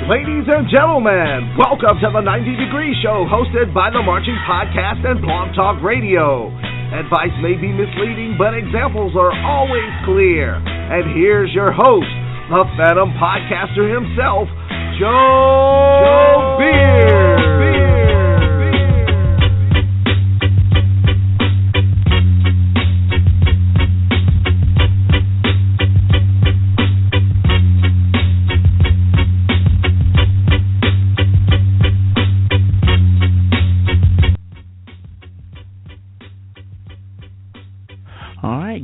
Ladies and gentlemen, welcome to the 90 Degree Show, hosted by the Marching Podcast and Blog Talk Radio. Advice may be misleading, but examples are always clear. And here's your host, the Phantom Podcaster himself, Joe Beard.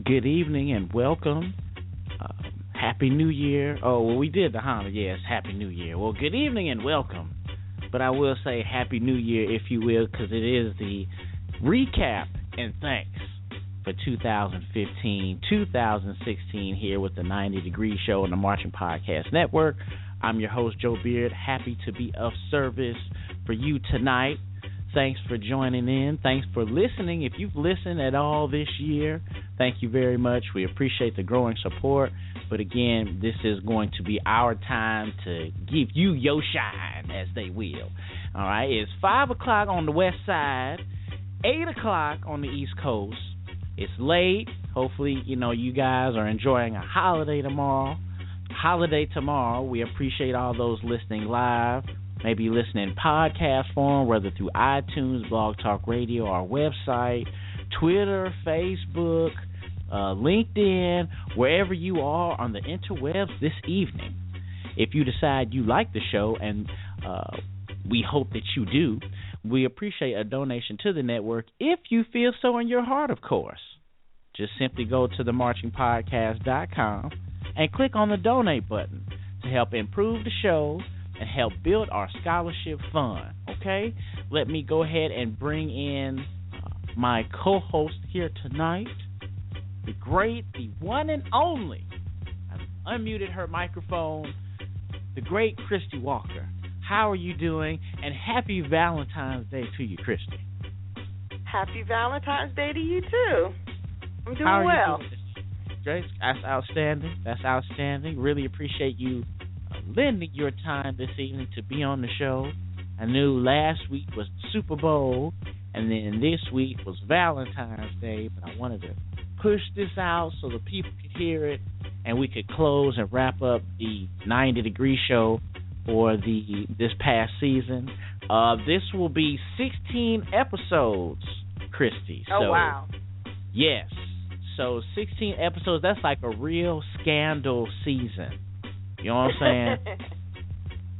Good evening and welcome. Happy New Year. Oh, well, we did the Honda. Yes, Happy New Year. Well, good evening and welcome. But I will say Happy New Year, if you will, because it is the recap and thanks for 2015, 2016 here with the 90 Degree Show on the Marching Podcast Network. I'm your host, Joe Beard. Happy to be of service for you tonight. Thanks for joining in. Thanks for listening. If you've listened at all this year, thank you very much. We appreciate the growing support. But again, this is going to be our time to give you your shine, as they will. All right, it's 5 o'clock on the west side, 8 o'clock on the east coast. It's late. Hopefully, you guys are enjoying a holiday tomorrow. We appreciate all those listening live. Maybe listening in podcast form, whether through iTunes, Blog Talk Radio, our website, Twitter, Facebook, LinkedIn, wherever you are on the interwebs this evening. If you decide you like the show, and we hope that you do, we appreciate a donation to the network if you feel so in your heart, of course. Just simply go to themarchingpodcast.com and click on the donate button to help improve the show and help build our scholarship fund, okay? Let me go ahead and bring in my co-host here tonight, the great, the one and only. I've unmuted her microphone, the great Christy Walker. How are you doing? And happy Valentine's Day to you, Christy. Happy Valentine's Day to you, too. I'm doing How are well. You doing? That's outstanding. Really appreciate you lending your time this evening to be on the show. I knew last week was Super Bowl, and then this week was Valentine's Day, but I wanted to push this out so the people could hear it, and we could close and wrap up the 90 Degree Show for this past season. This will be 16 episodes, Christy. Oh, wow. Yes. So 16 episodes, that's like a real scandal season. You know what I'm saying?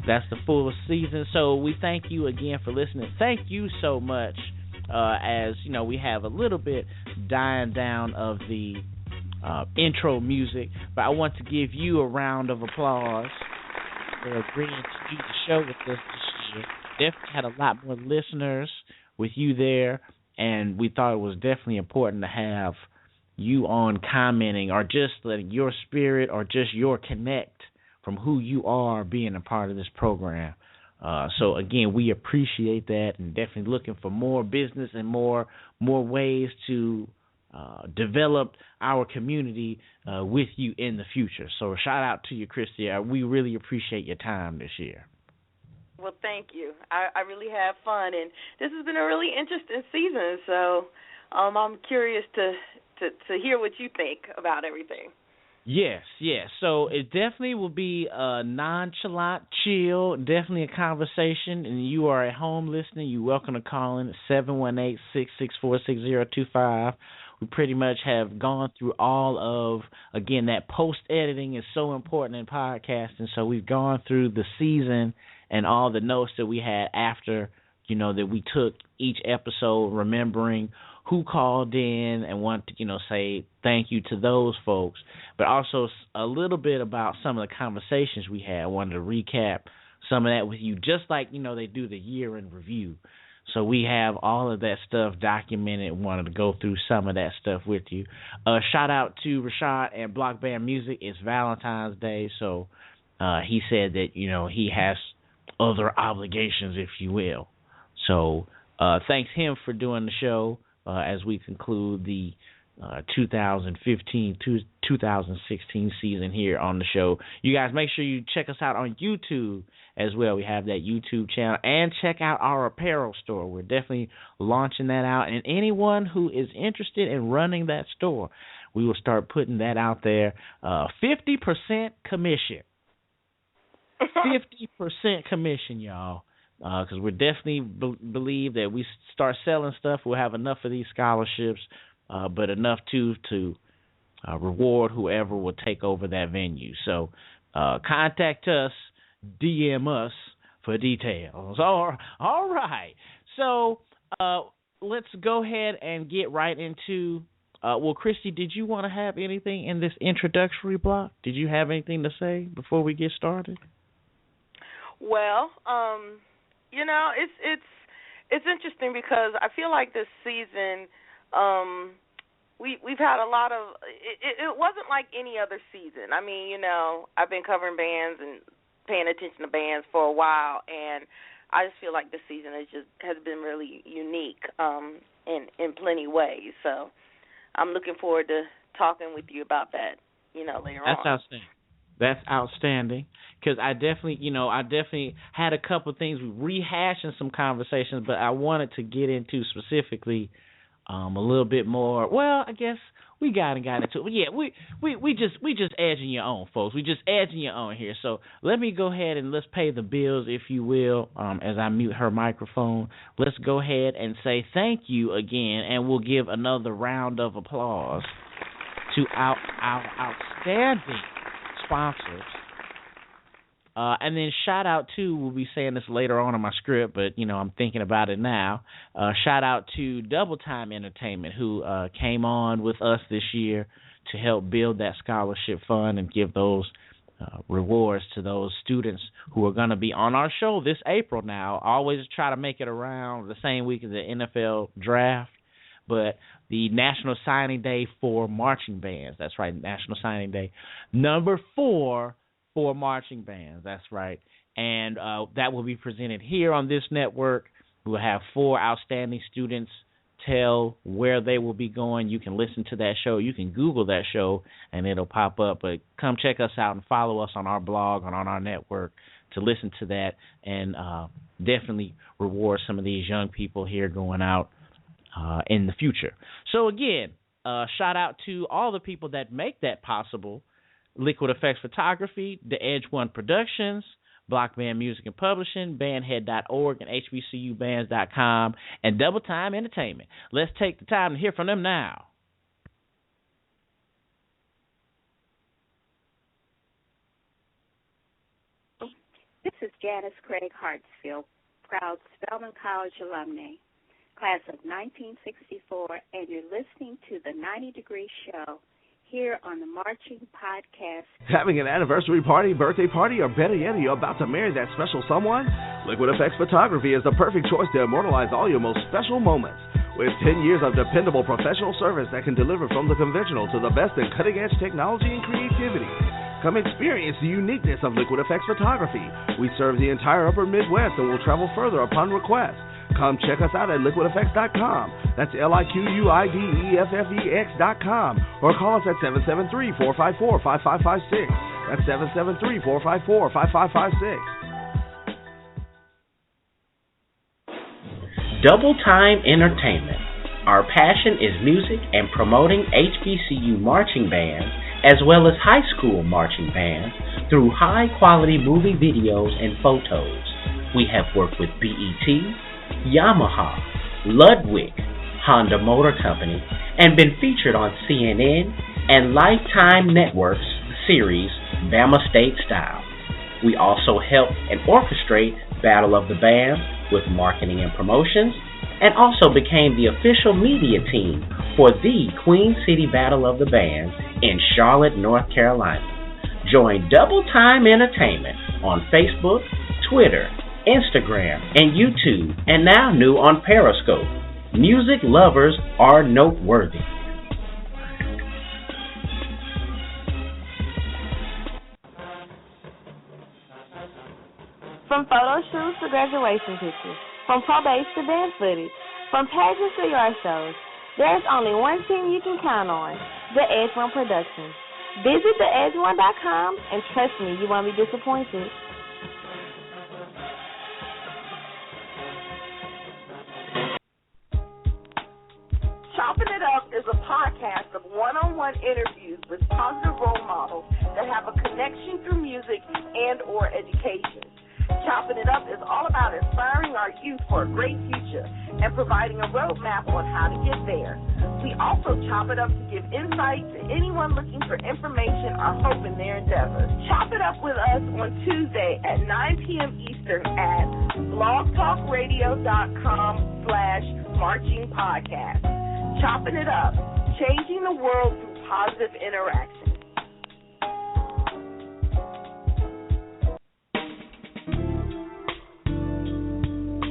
That's the full season. So we thank you again for listening. Thank you so much. As we have a little bit dying down of the intro music, but I want to give you a round of applause for agreeing to do the show with us this year. Definitely had a lot more listeners with you there, and we thought it was definitely important to have you on commenting or just letting your spirit or just your connect from who you are being a part of this program. So again, we appreciate that, and definitely looking for more business and more ways to develop our community with you in the future. So shout out to you, Christy. We really appreciate your time this year. Well, thank you. I really have fun, and this has been a really interesting season. So I'm curious to hear what you think about everything. Yes. So it definitely will be a nonchalant, chill, definitely a conversation. And you are at home listening, you're welcome to call in at 718-664-6025. We pretty much have gone through all of, again, that post-editing is so important in podcasting. So we've gone through the season and all the notes that we had after, that we took each episode, remembering who called in and want to, say thank you to those folks, but also a little bit about some of the conversations we had. I wanted to recap some of that with you, just like, they do the year in review. So we have all of that stuff documented and wanted to go through some of that stuff with you. Shout out to Rashad and Block Band Music. It's Valentine's Day, so he said that, he has other obligations, if you will. So thanks him for doing the show. As we conclude the 2015 2016 season here on the show. You guys make sure you check us out on YouTube as well. We have that YouTube channel, and check out our apparel store. We're definitely launching that out, and anyone who is interested in running that store, we will start putting that out there. 50% commission. 50% commission, y'all. Because we definitely believe that we start selling stuff, we'll have enough of these scholarships, but enough to reward whoever will take over that venue. So contact us, DM us for details. All right. So let's go ahead and get right into. Well, Christy, did you want to have anything in this introductory block? Did you have anything to say before we get started? Well, it's interesting because I feel like this season, we've had a lot of. It wasn't like any other season. I mean, I've been covering bands and paying attention to bands for a while, and I just feel like this season has been really unique in plenty ways. So I'm looking forward to talking with you about that, later on. That's outstanding. That's outstanding, because I definitely had a couple of things, rehashing some conversations, but I wanted to get into specifically a little bit more. Well, I guess we got into it. But yeah, we just edging your own, folks. We just edging your own here. So let me go ahead and let's pay the bills, if you will, as I mute her microphone. Let's go ahead and say thank you again, and we'll give another round of applause to our outstanding sponsors. And then shout out to, we'll be saying this later on in my script, but I'm thinking about it now. Shout out to Double Time Entertainment, who came on with us this year to help build that scholarship fund and give those rewards to those students who are going to be on our show this April. Now, always try to make it around the same week as the NFL draft, but the National Signing Day for marching bands. That's right, National Signing Day. Number 4 for marching bands. That's right. And that will be presented here on this network. We'll have 4 outstanding students tell where they will be going. You can listen to that show. You can Google that show, and it'll pop up. But come check us out and follow us on our blog and on our network to listen to that, and definitely reward some of these young people here going out in the future. So again, shout out to all the people that make that possible: Liquid Effects Photography, The Edge One Productions, Block Band Music and Publishing, bandhead.org, and hbcubands.com, and Double Time Entertainment. Let's take the time to hear from them now. This is Janice Craig Hartsfield, proud Spelman College alumni, class of 1964, and you're listening to the 90 Degree Show here on the Marching Podcast. Having an anniversary party, birthday party, or better yet, you're about to marry that special someone? Liquid Effects Photography is the perfect choice to immortalize all your most special moments. With 10 years of dependable professional service that can deliver from the conventional to the best in cutting-edge technology and creativity. Come experience the uniqueness of Liquid Effects Photography. We serve the entire upper Midwest and will travel further upon request. Come check us out at liquideffects.com. That's LIQUIDEFFEX.com. Or call us at 773-454-5556. That's 773-454-5556. Double Time Entertainment. Our passion is music and promoting HBCU marching bands as well as high school marching bands through high-quality movie videos and photos. We have worked with BET, Yamaha, Ludwig, Honda Motor Company, and been featured on CNN and Lifetime Network's series Bama State Style. We also help and orchestrate Battle of the Bands with marketing and promotions, and also became the official media team for the Queen City Battle of the Bands in Charlotte, North Carolina. Join Double Time Entertainment on Facebook, Twitter, Instagram, and YouTube, and now new on Periscope. Music lovers are noteworthy. From photo shoots to graduation pictures, from probates to band footage, from pageants to yard shows, there's only one team you can count on, the Edge One Productions. Visit theedgeone.com and trust me, you won't be disappointed. Chopping It Up is a podcast of one-on-one interviews with positive role models that have a connection through music and or education. Chopping It Up is all about inspiring our youth for a great future and providing a roadmap on how to get there. We also chop it up to give insight to anyone looking for information or hope in their endeavors. Chop it up with us on Tuesday at 9 p.m. Eastern at blogtalkradio.com/marchingpodcast. Chopping It Up, changing the world through positive interaction.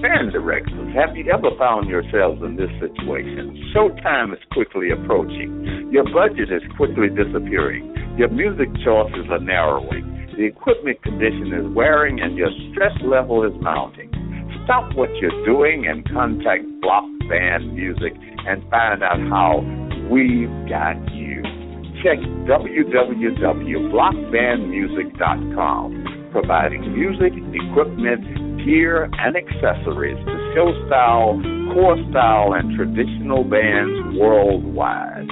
Band directors, have you ever found yourselves in this situation? Showtime is quickly approaching. Your budget is quickly disappearing. Your music choices are narrowing. The equipment condition is wearing and your stress level is mounting. Stop what you're doing and contact Block Band Music and find out how we've got you. Check www.blockbandmusic.com, providing music, equipment, gear, and accessories to show style, core style, and traditional bands worldwide.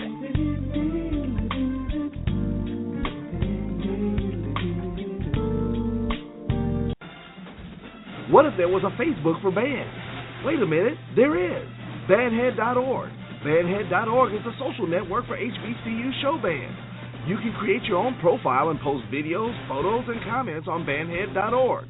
What if there was a Facebook for bands? Wait a minute, there is. Bandhead.org. Bandhead.org is a social network for HBCU show bands. You can create your own profile and post videos, photos, and comments on Bandhead.org.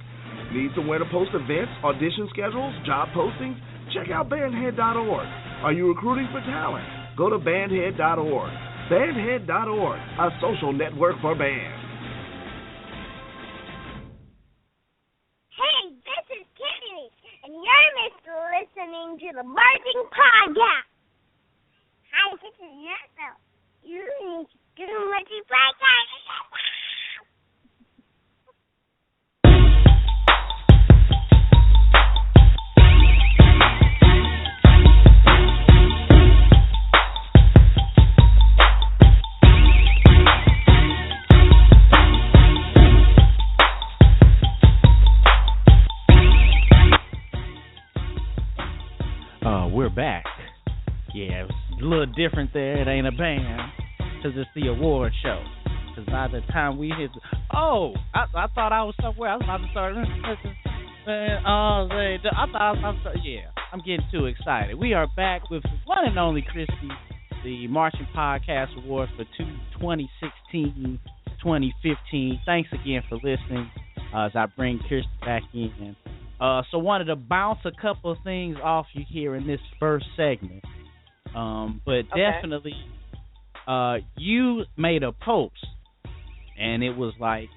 Need somewhere to post events, audition schedules, job postings? Check out Bandhead.org. Are you recruiting for talent? Go to Bandhead.org. Bandhead.org, a social network for bands. Hey, this is Tiffany, and you're listening to the Marching Podcast. Hi, this is Nessa. You need to do Marching Podcast. We're back. Yeah, it's a little different there. It ain't a band, because it's the award show. Because by the time we hit... I thought I was somewhere. I was about to start... I'm getting too excited. We are back with one and only Christy, the Marching Podcast Award for 2016-2015. Thanks again for listening as I bring Christy back in. So wanted to bounce a couple of things off you here in this first segment. But definitely, you made a post, and it was like,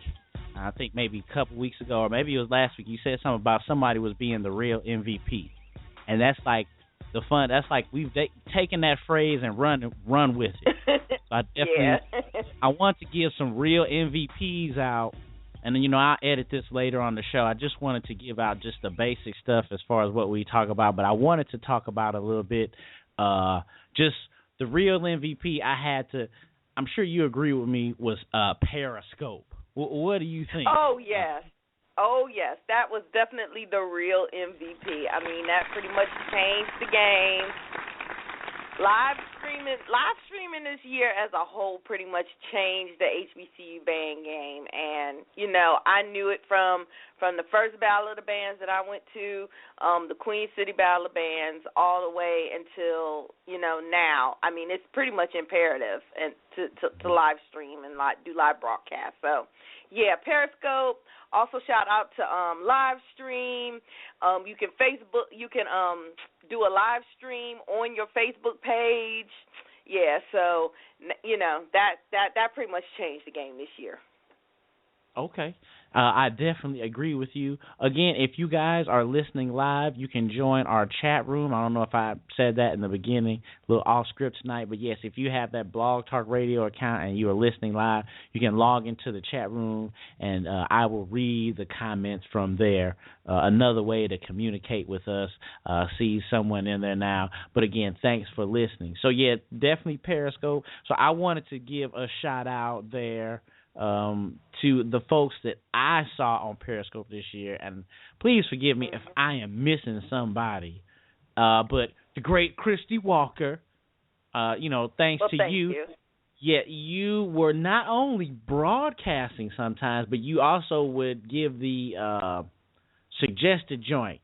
I think maybe a couple weeks ago, or maybe it was last week, you said something about somebody was being the real MVP. And that's like the fun, that's like we've taken that phrase and run with it. So I definitely, I want to give some real MVPs out. And then, I'll edit this later on the show. I just wanted to give out just the basic stuff as far as what we talk about. But I wanted to talk about a little bit just the real MVP I had to, I'm sure you agree with me, was Periscope. What do you think? Oh, yes. That was definitely the real MVP. I mean, that pretty much changed the game. Live streaming this year as a whole pretty much changed the HBCU band game, and I knew it from the first Battle of the Bands that I went to, the Queen City Battle of Bands, all the way until now. I mean, it's pretty much imperative and to live stream and do live broadcasts. So yeah, Periscope. Also shout out to live stream. You can do a live stream on your Facebook page. Yeah, so that pretty much changed the game this year. Okay. I definitely agree with you. Again, if you guys are listening live, you can join our chat room. I don't know if I said that in the beginning, a little off script tonight, but yes, if you have that Blog Talk Radio account and you are listening live, you can log into the chat room and I will read the comments from there. Another way to communicate with us, see someone in there now. But again, thanks for listening. So yeah, definitely Periscope. So I wanted to give a shout out there to the folks that I saw on Periscope this year, and please forgive me if I am missing somebody. But the great Christy Walker, thanks to you. Yeah, you were not only broadcasting sometimes, but you also would give the suggested joint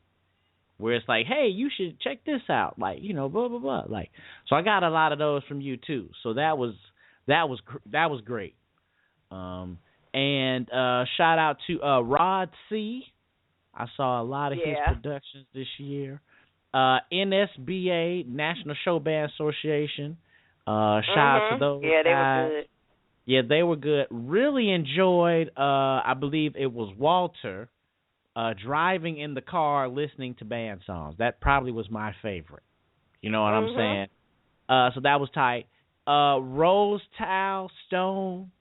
where it's like, hey, you should check this out, like, blah blah blah. Like, so I got a lot of those from you too. So that was great. And shout out to Rod C. I saw a lot of his productions this year. NSBA, National Show Band Association. Shout out to those guys. They were good. Yeah, they were good. Really enjoyed, I believe it was Walter, driving in the car listening to band songs. That probably was my favorite. You know what I'm saying? So that was tight. Rose Tal Stone.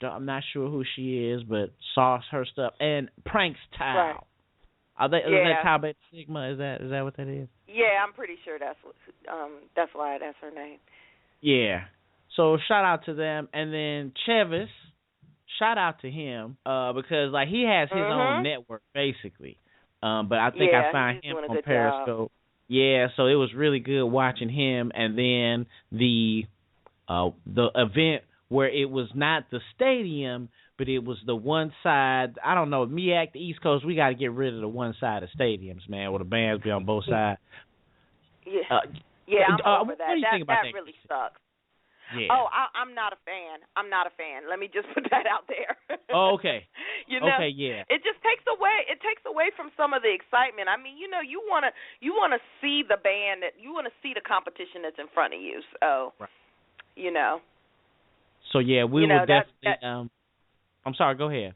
I'm not sure who she is, but saw her stuff. And Pranks Tal. Right. Is that Tau Beta Sigma? Is that what that is? Yeah, I'm pretty sure that's why that's her name. Yeah. So shout out to them, and then Chevis, shout out to him because like he has his own network basically. But I think I found him on Periscope. Job. Yeah, so it was really good watching him, and then the event where it was not the stadium, but it was the one side. I don't know. MEAC, the East Coast, we got to get rid of the one side of stadiums, man, where the bands be on both sides. Yeah, I'm over that. What do you think about that? That really sucks. Yeah. Oh, I'm not a fan. Let me just put that out there. Oh, okay. Okay, yeah. It just takes away from some of the excitement. I mean, you want to see the band, you want to see the competition that's in front of you. So, right. So yeah, we will definitely. I'm sorry. Go ahead.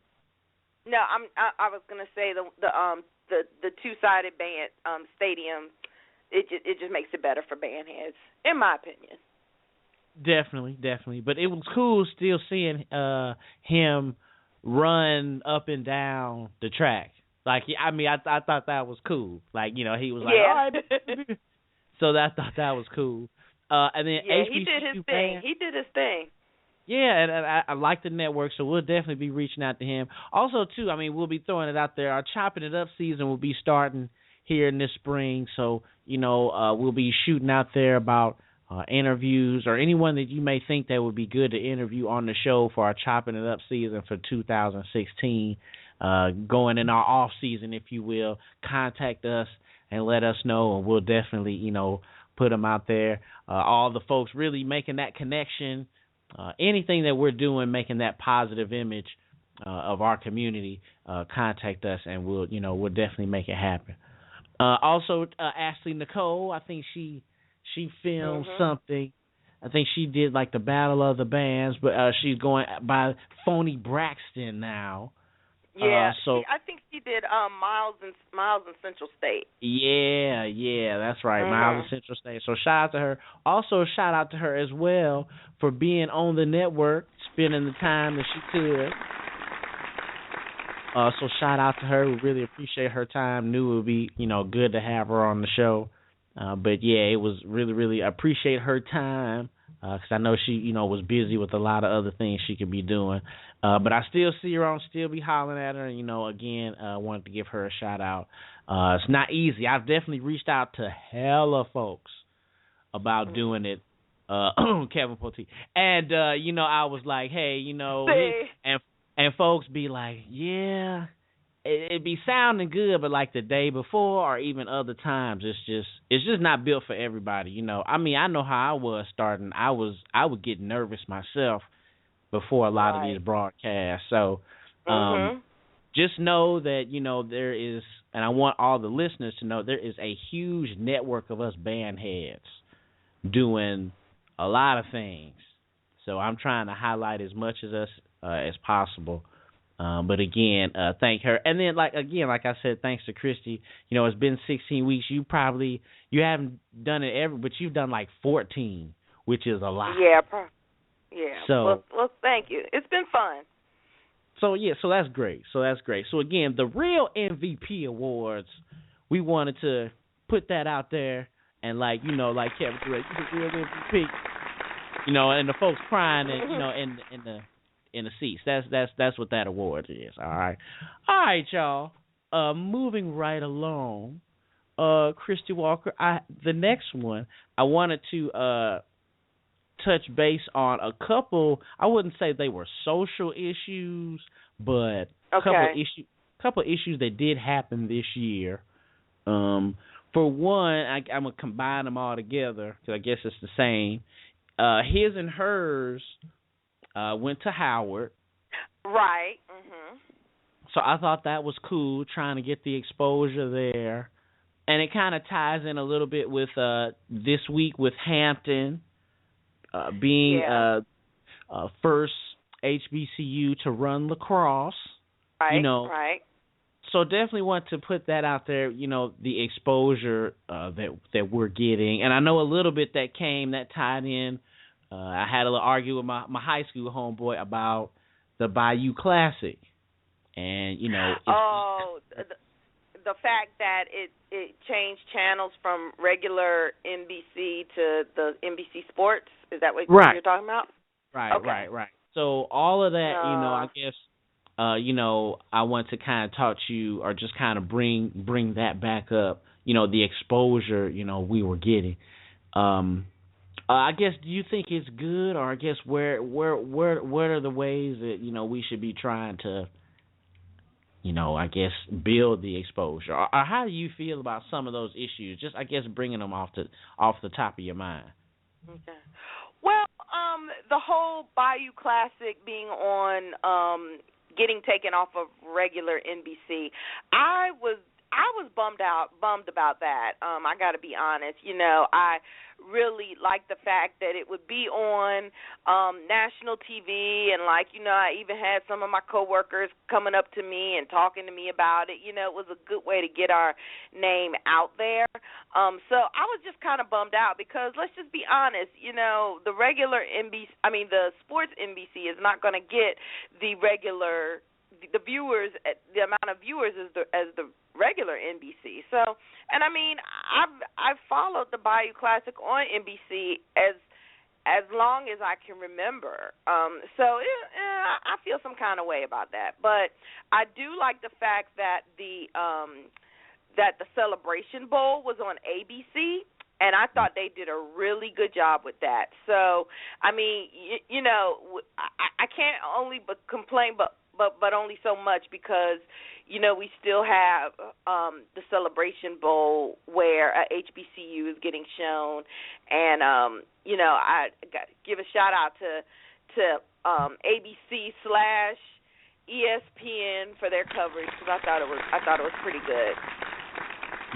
No, I was gonna say the two-sided band stadium. It just makes it better for band heads, in my opinion. Definitely. But it was cool still seeing him run up and down the track. Like, I mean, I thought that was cool. Like, he was like, all right. So I thought that was cool. And then HBCU he did his thing. He did his thing. Yeah, and I like the network, so we'll definitely be reaching out to him. Also, too, I mean, we'll be throwing it out there. Our Chopping It Up season will be starting here in this spring, so, we'll be shooting out there about interviews or anyone that you may think that would be good to interview on the show for our Chopping It Up season for 2016. Going in our off season, if you will, contact us and let us know, and we'll definitely, put them out there. All the folks really making that connection. Anything that we're doing, making that positive image of our community, contact us, and we'll definitely make it happen. Also, Ashley Nicole, I think she filmed something. I think she did like the Battle of the Bands, but she's going by Phony Braxton now. Yeah, I think she did Miles in Central State. Yeah, that's right, Miles in Central State. So shout out to her. Also shout out to her as well for being on the network, spending the time that she could. So shout out to her. We really appreciate her time. Knew it would be, good to have her on the show. But yeah, it was really, really appreciate her time. Because I know she, was busy with a lot of other things she could be doing. But I still see her on, still be hollering at her. Again, wanted to give her a shout out. It's not easy. I've definitely reached out to hella folks about doing it. Kevin Poteet. And, I was like, hey, and folks be like, yeah, it'd be sounding good, but like the day before or even other times, it's just not built for everybody. I mean, I know how I was starting. I would get nervous myself before a lot of these broadcasts. So, just know that, there is, and I want all the listeners to know, there is a huge network of us band heads doing a lot of things. So I'm trying to highlight as much as us as possible. But again, thank her. And then, like I said, thanks to Christy. It's been 16 weeks. You haven't done it but you've done like 14, which is a lot. Yeah. Yeah. So, well, thank you. It's been fun. So that's great. So again, the real MVP awards, we wanted to put that out there, and like Kevin Durant, the real MVP. And the folks crying, and in the seats. That's what that award is. All right, y'all. Moving right along, Christy Walker. The next one I wanted to touch base on a couple. I wouldn't say they were social issues, but a couple issues that did happen this year. For one, I'm gonna combine them all together because I guess it's the same. His and hers went to Howard. Right. Mhm. So I thought that was cool, trying to get the exposure there, and it kind of ties in a little bit with this week with Hampton. Being first HBCU to run lacrosse, right? Right. So definitely want to put that out there. The exposure that we're getting, and I know a little bit that tied in. I had a little argue with my high school homeboy about the Bayou Classic, and the fact that it changed channels from regular NBC to the NBC Sports. Is that what you're talking about? Right, okay. Right. So all of that, I guess, I want to kind of talk to you, or just kind of bring that back up. The exposure, we were getting. I guess, do you think it's good, or I guess where are the ways that we should be trying to, I guess, build the exposure, or how do you feel about some of those issues? Just, I guess, bringing them off the top of your mind. Okay. Well, the whole Bayou Classic being on, getting taken off of regular NBC, I was bummed about that. I got to be honest. I really liked the fact that it would be on national TV, and I even had some of my coworkers coming up to me and talking to me about it. It was a good way to get our name out there. So I was just kind of bummed out because, let's just be honest, the regular NBC, the sports NBC is not going to get the viewers, the amount of viewers as the regular NBC. So, and I've followed the Bayou Classic on NBC as long as I can remember. So I feel some kind of way about that. But I do like the fact that the Celebration Bowl was on ABC. And I thought they did a really good job with that. So, I can't only but complain, but only so much, because we still have the Celebration Bowl where HBCU is getting shown, and I got to give a shout out to ABC/ESPN for their coverage, because I thought it was pretty good.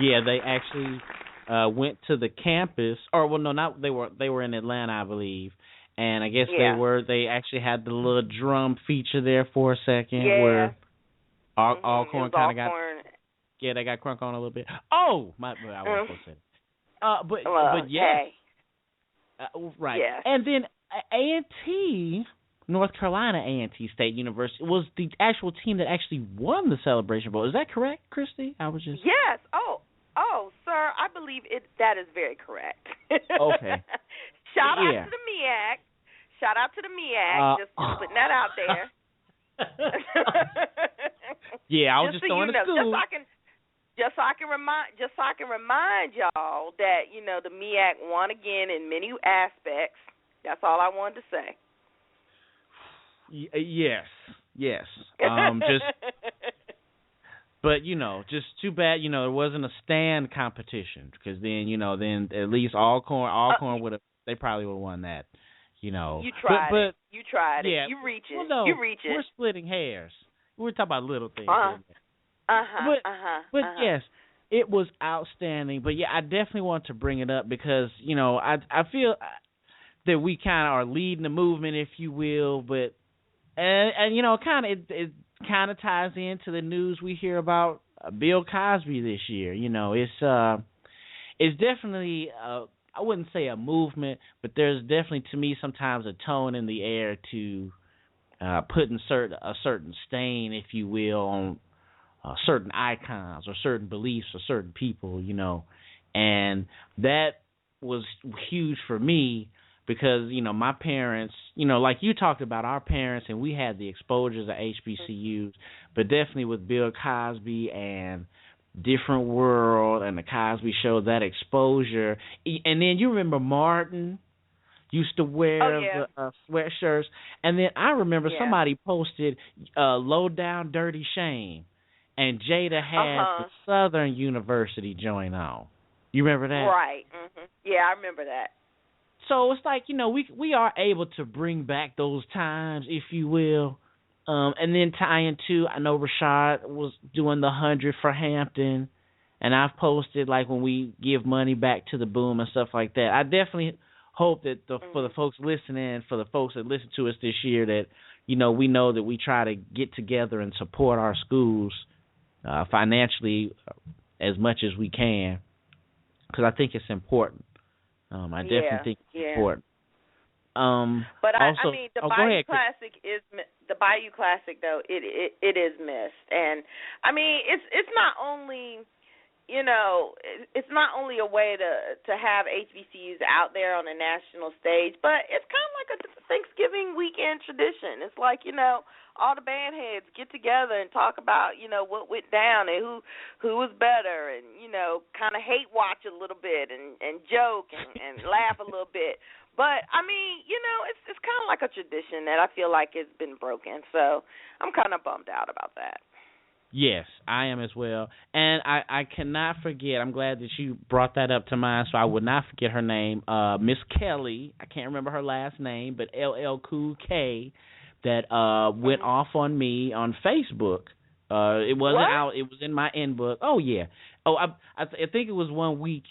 Yeah, they actually went to the campus, they were in Atlanta, I believe. And I guess they actually had the little drum feature there for a second, where Alcorn kind of got, they got crunk on a little bit. Oh, I wasn't supposed to say that. But yes. Right. Yeah. And then A&T, North Carolina A&T State University, was the actual team that actually won the Celebration Bowl. Is that correct, Christy? Yes. Oh, sir, I believe that is very correct. Okay. Shout out to the MEAC. Just putting that out there. Yeah, I was just throwing a school. Just so I can remind y'all that the MEAC won again in many aspects. That's all I wanted to say. Yes. But just too bad there wasn't a stand competition, because then at least Alcorn would have. They probably would have won that. You tried it. You tried it. You reach it. Well, no, you reach it. We're splitting hairs. We're talking about little things. But yes, it was outstanding. But yeah, I definitely want to bring it up because I feel that we kind of are leading the movement, if you will. But and kind of it kind of ties into the news we hear about Bill Cosby this year. You know, it's definitely I wouldn't say a movement, but there's definitely to me sometimes a tone in the air to putting a certain stain, if you will, on certain icons or certain beliefs or certain people, you know. And that was huge for me because, you know, my parents, you know, like you talked about our parents, and we had the exposures of HBCUs, but definitely with Bill Cosby and Different World and the Cosby Show, that exposure. And then you remember Martin used to wear the sweatshirts. And then I remember somebody posted Low Down Dirty Shame, and Jada had the Southern University joint on. You remember that? Right. Mm-hmm. Yeah, I remember that. So it's like, you know, we are able to bring back those times, if you will. And then tying to, I know Rashad was doing the 100 for Hampton, and I've posted, like, when we give money back to the Boom and stuff like that. I definitely hope that for the folks listening, for the folks that listen to us this year, that, you know, we know that we try to get together and support our schools financially as much as we can, because I think it's important. I definitely think it's important. But also, I mean, the Bayou Classic is the Bayou Classic, though. It is missed, and I mean, it's not only, you know, it's not only a way to have HBCUs out there on a national stage, but it's kind of like a Thanksgiving weekend tradition. It's like, you know, all the band heads get together and talk about, you know, what went down and who was better, and, you know, kind of hate watch a little bit and joke and laugh a little bit. But I mean, you know, it's kind of like a tradition that I feel like it's been broken. So I'm kind of bummed out about that. Yes, I am as well. And I cannot forget, I'm glad that you brought that up to mind, so I would not forget her name, Miss Kelly. I can't remember her last name, but LL Cool K, that went off on me on Facebook. It wasn't out. It was in my inbox. Oh, yeah. Oh, I think it was 1 week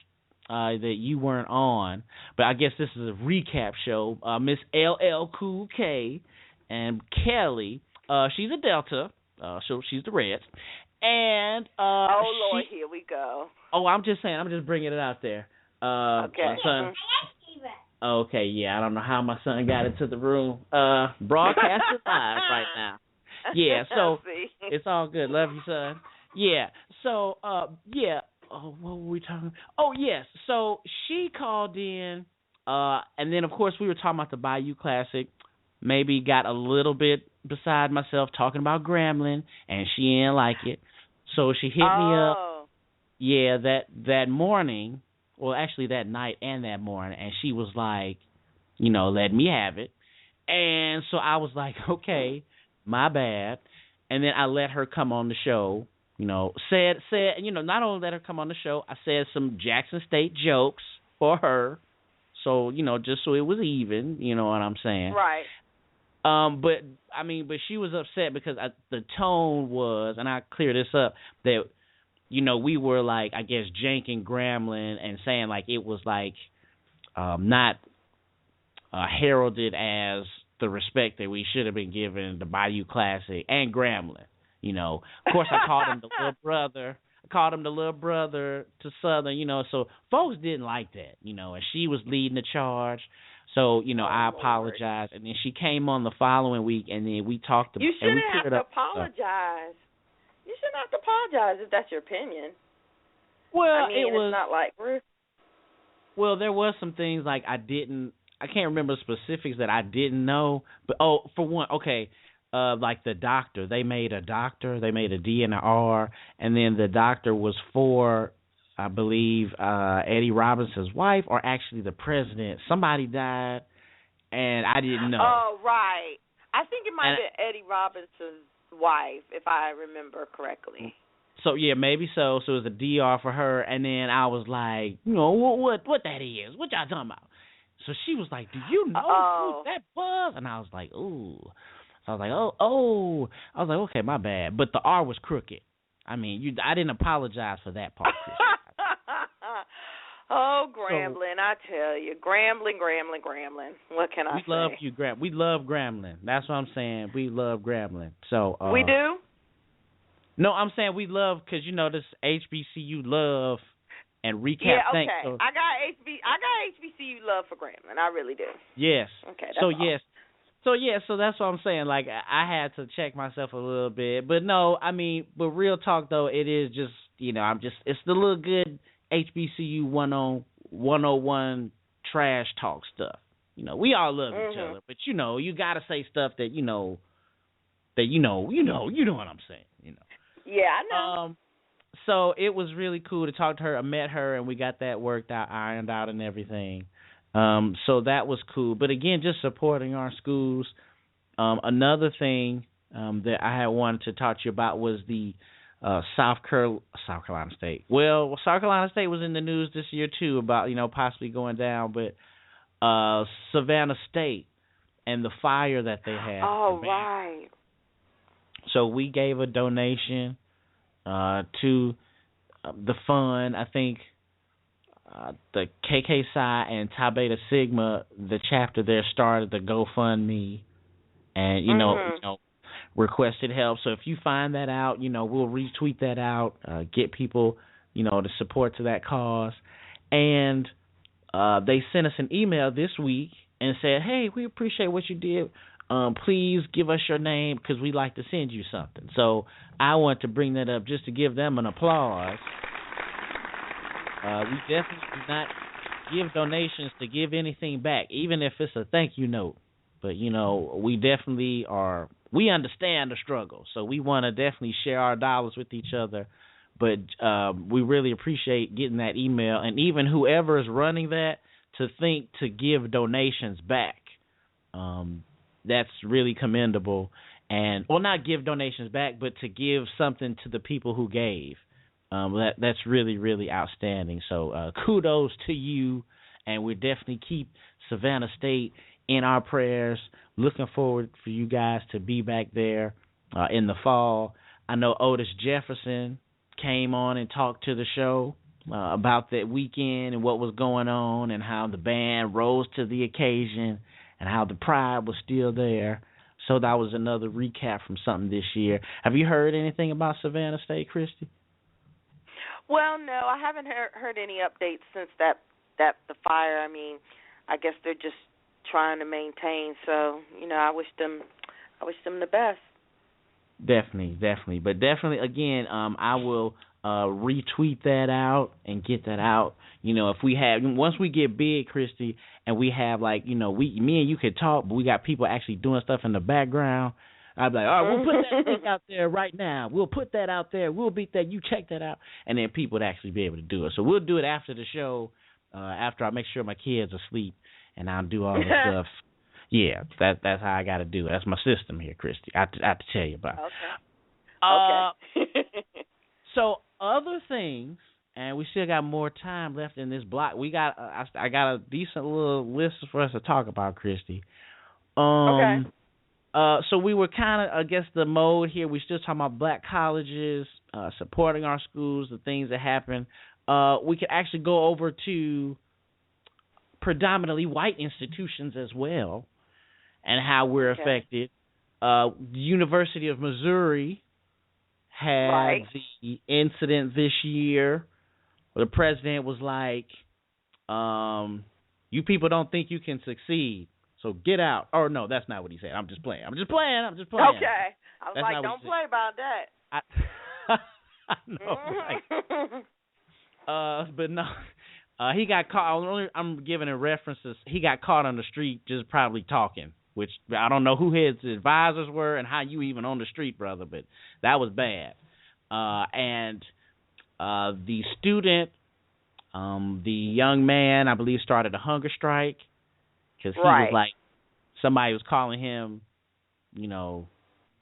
that you weren't on, but I guess this is a recap show. Miss LL Cool K and Kelly, she's a Delta. So she's the Reds, and oh Lord, here we go. Oh, I'm just saying, I'm just bringing it out there. Okay. Son, okay, yeah, I don't know how my son got into the room. Broadcasting live right now. Yeah, so it's all good. Love you, son. Yeah. So yeah. Oh, what were we talking? Oh, yes. So she called in, and then of course we were talking about the Bayou Classic. Maybe got a little bit beside myself talking about Grambling, and she didn't like it. So she hit me up, that morning, well, actually that night and that morning, and she was like, you know, let me have it. And so I was like, okay, my bad. And then I let her come on the show, you know, said, you know, not only let her come on the show, I said some Jackson State jokes for her. So, you know, just so it was even, you know what I'm saying? Right. But she was upset because the tone was, and I clear this up, that, you know, we were like, I guess, janking Grambling and saying like it was like not heralded as the respect that we should have been given the Bayou Classic and Grambling. You know, of course, I called him the little brother. I called him the little brother to Southern. You know, so folks didn't like that. You know, and she was leading the charge. So, you know, I apologized, and then she came on the following week, and then we talked about. You shouldn't have to apologize. You shouldn't have to apologize if that's your opinion. Well, I mean, it was it's not like Ruth. Well, there was some things like I can't remember specifics that I didn't know, but for one, okay, like the doctor, they made a D and an R, and then the doctor was for, I believe, Eddie Robinson's wife, or actually the president. Somebody died, and I didn't know. Oh, right. I think it might have been Eddie Robinson's wife, if I remember correctly. So, yeah, maybe so. So it was a DR for her, and then I was like, you know, what that is? What y'all talking about? So she was like, do you know who that was? And I was like, ooh. So I was like, oh. I was like, okay, my bad. But the R was crooked. I mean, I didn't apologize for that part, Chris. Oh, Grambling, I tell you. Grambling. What can I say? We love Grambling. That's what I'm saying. We love Grambling. So we do? No, I'm saying we love because this HBCU love and recap thing. Yeah, okay. So, I got HBCU love for Grambling. I really do. Yes. Okay. That's so all. yes. So that's what I'm saying. Like I had to check myself a little bit, but no, I mean, but real talk though, it is just it's the little good HBCU 101 trash talk stuff. We all love each other, but you gotta say stuff that you know what I'm saying. Yeah, I know. So it was really cool to talk to her. I met her, and we got that worked out, ironed out, and everything. So that was cool. But again, just supporting our schools. Another thing that I had wanted to talk to you about was the South Carolina State. Well, South Carolina State was in the news this year too about possibly going down, but Savannah State and the fire that they had. Oh, right. So we gave a donation to the fund. I think the KK Psi and Tau Beta Sigma, the chapter there, started the GoFundMe, and requested help. So if you find that out, we'll retweet that out, get people, to support to that cause. And they sent us an email this week and said, hey, we appreciate what you did. Please give us your name because we'd like to send you something. So I want to bring that up just to give them an applause. We definitely do not give donations to give anything back, even if it's a thank you note. But, we definitely we understand the struggle. So we want to definitely share our dollars with each other. But we really appreciate getting that email. And even whoever is running that to think to give donations back. That's really commendable. And, not give donations back, but to give something to the people who gave. That's really, really outstanding. So kudos to you, and we definitely keep Savannah State in our prayers. Looking forward for you guys to be back there in the fall. I know Otis Jefferson came on and talked to the show about that weekend and what was going on and how the band rose to the occasion and how the pride was still there. So that was another recap from something this year. Have you heard anything about Savannah State, Christy? Well, no, I haven't heard any updates since that the fire. I mean, I guess they're just trying to maintain. So, I wish them the best. Definitely. But definitely, again, I will retweet that out and get that out. If we have, once we get big, Christy, and we have me and you could talk, but we got people actually doing stuff in the background. I'd be like, all right, we'll put that thing out there right now. We'll put that out there. We'll beat that. You check that out. And then people would actually be able to do it. So we'll do it after the show, after I make sure my kids are asleep, and I'll do all the stuff. Yeah, that's how I got to do it. That's my system here, Christy. I have to tell you about it. Okay. So other things, and we still got more time left in this block. I got a decent little list for us to talk about, Christy. Okay. So we were kind of, I guess, the mode here. We're still talking about black colleges, supporting our schools, the things that happen. We could actually go over to predominantly white institutions as well and how we're affected. The University of Missouri had the incident this year where the president was like, you people don't think you can succeed. So get out. Or no, that's not what he said. I'm just playing. Okay. I was that's like, don't play about that. I know, right? But no, he got caught. I'm giving it references. He got caught on the street just probably talking, which I don't know who his advisors were and how you even on the street, brother, but that was bad. And the student, the young man, I believe, started a hunger strike. Because he was like, somebody was calling him,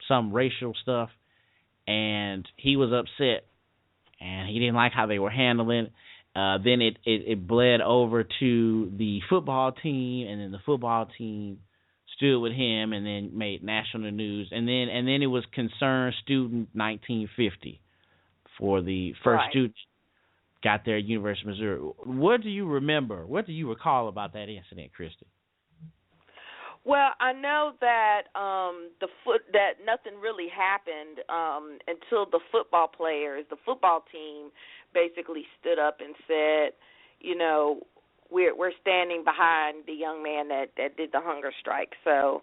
some racial stuff, and he was upset, and he didn't like how they were handling it. Then it bled over to the football team, and then the football team stood with him, and then made national news, and then it was Concerned Student 1950 for the first student got there at University of Missouri. What do you remember? What do you recall about that incident, Christy? Well, I know that that nothing really happened until the football team basically stood up and said, you know, we're standing behind the young man that did the hunger strike. So,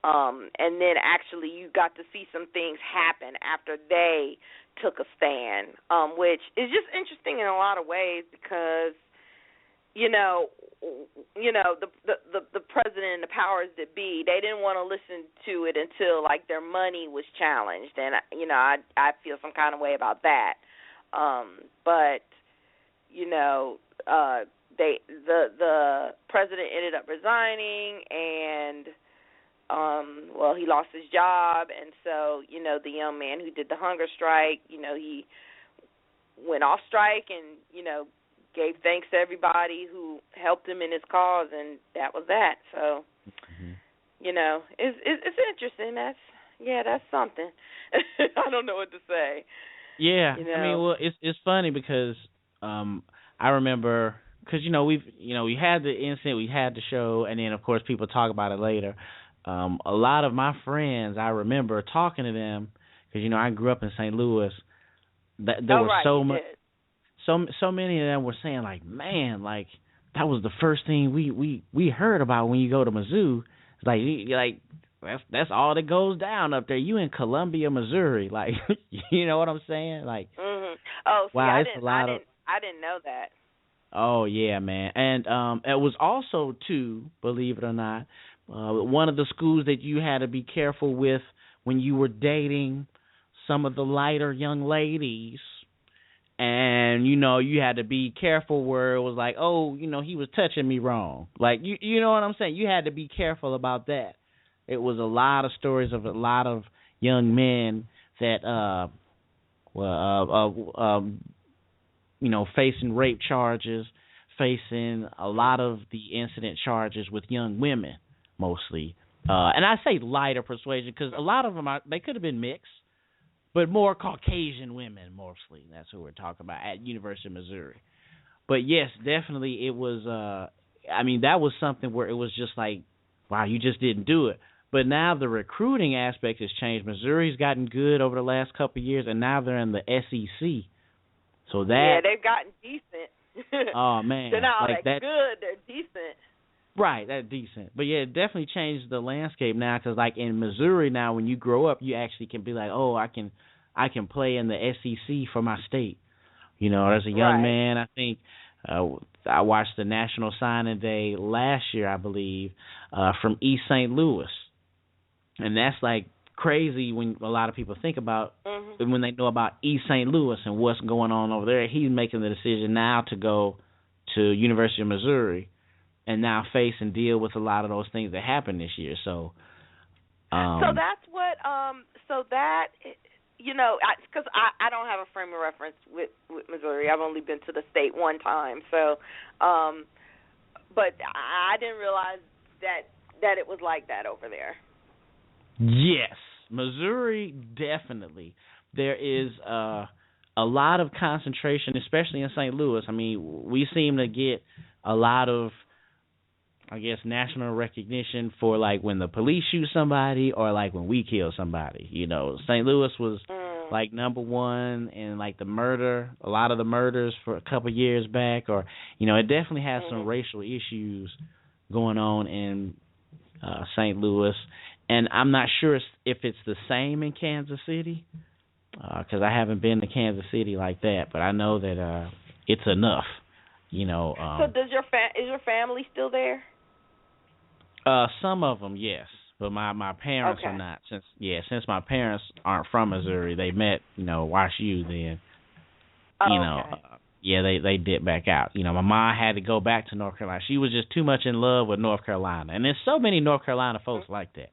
and then actually you got to see some things happen after they took a stand, which is just interesting in a lot of ways because, you know, the president and the powers that be, they didn't want to listen to it until like their money was challenged, and you know, I feel some kind of way about that. But you know, the president ended up resigning, and well, he lost his job, and so you know, the young man who did the hunger strike, you know, he went off strike, and you know, gave thanks to everybody who helped him in his cause, and that was that. So, you know, it's interesting. That's something. I don't know what to say. Yeah, you know? I mean, well, it's funny because I remember because you know we had the incident, we had the show, and then of course people talk about it later. A lot of my friends, I remember talking to them because you know I grew up in St. Louis. There was so much. So many of them were saying like, man, like that was the first thing we heard about when you go to Mizzou. It's like that's all that goes down up there. You in Columbia, Missouri, like you know what I'm saying? Like, oh, see, wow, I didn't know that. Oh yeah, man, and it was also too, believe it or not, one of the schools that you had to be careful with when you were dating some of the lighter young ladies. And, you know, you had to be careful where it was like, oh, you know, he was touching me wrong. Like, you know what I'm saying? You had to be careful about that. It was a lot of stories of a lot of young men that, you know, facing rape charges, facing a lot of the incident charges with young women, mostly. And I say lighter persuasion because a lot of them, they could have been mixed. But more Caucasian women, mostly. That's who we're talking about at University of Missouri. But yes, definitely it was, I mean, that was something where it was just like, wow, you just didn't do it. But now the recruiting aspect has changed. Missouri's gotten good over the last couple of years, and now they're in the SEC. So that... Yeah, they've gotten decent. Oh, man. They're not like that good. They're decent. Right, that's decent. But, yeah, it definitely changed the landscape now because, like, in Missouri now, when you grow up, you actually can be like, oh, I can play in the SEC for my state. You know, as a young man, I think I watched the National Signing Day last year, I believe, from East St. Louis. And that's, like, crazy when a lot of people think about when they know about East St. Louis and what's going on over there. He's making the decision now to go to University of Missouri and now face and deal with a lot of those things that happened this year. So that's what, you know, because I don't have a frame of reference with Missouri. I've only been to the state one time. So, but I didn't realize that it was like that over there. Yes, Missouri, definitely. There is a lot of concentration, especially in St. Louis. I mean, we seem to get a lot of, I guess, national recognition for, like, when the police shoot somebody or, like, when we kill somebody. You know, St. Louis was, like, number one in, like, a lot of the murders for a couple years back. Or, you know, it definitely has some racial issues going on in St. Louis. And I'm not sure if it's the same in Kansas City because I haven't been to Kansas City like that. But I know that it's enough, you know. So is your family still there? Some of them, yes, but my parents are not. Since my parents aren't from Missouri, they met, you know, WashU then. You know, they dipped back out. You know, my mom had to go back to North Carolina. She was just too much in love with North Carolina, and there's so many North Carolina folks like that.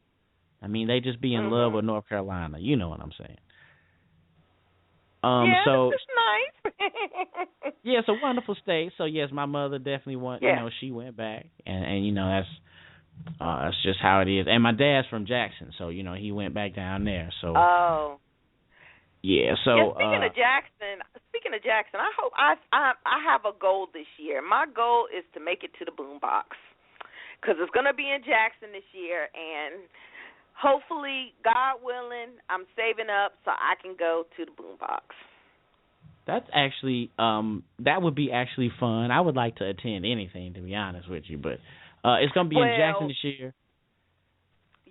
I mean, they just be in love with North Carolina. You know what I'm saying? So it's nice. Yeah, it's a wonderful state. So yes, my mother definitely went. You know, she went back, and you know that's just how it is. And my dad's from Jackson, so you know he went back down there. So yeah. So speaking of Jackson, I hope I have a goal this year. My goal is to make it to the Boombox. because it's going to be in Jackson this year, and hopefully, God willing, I'm saving up so I can go to the Boombox. That's actually that would be actually fun. I would like to attend anything, to be honest with you, but it's going to be in Jackson this year.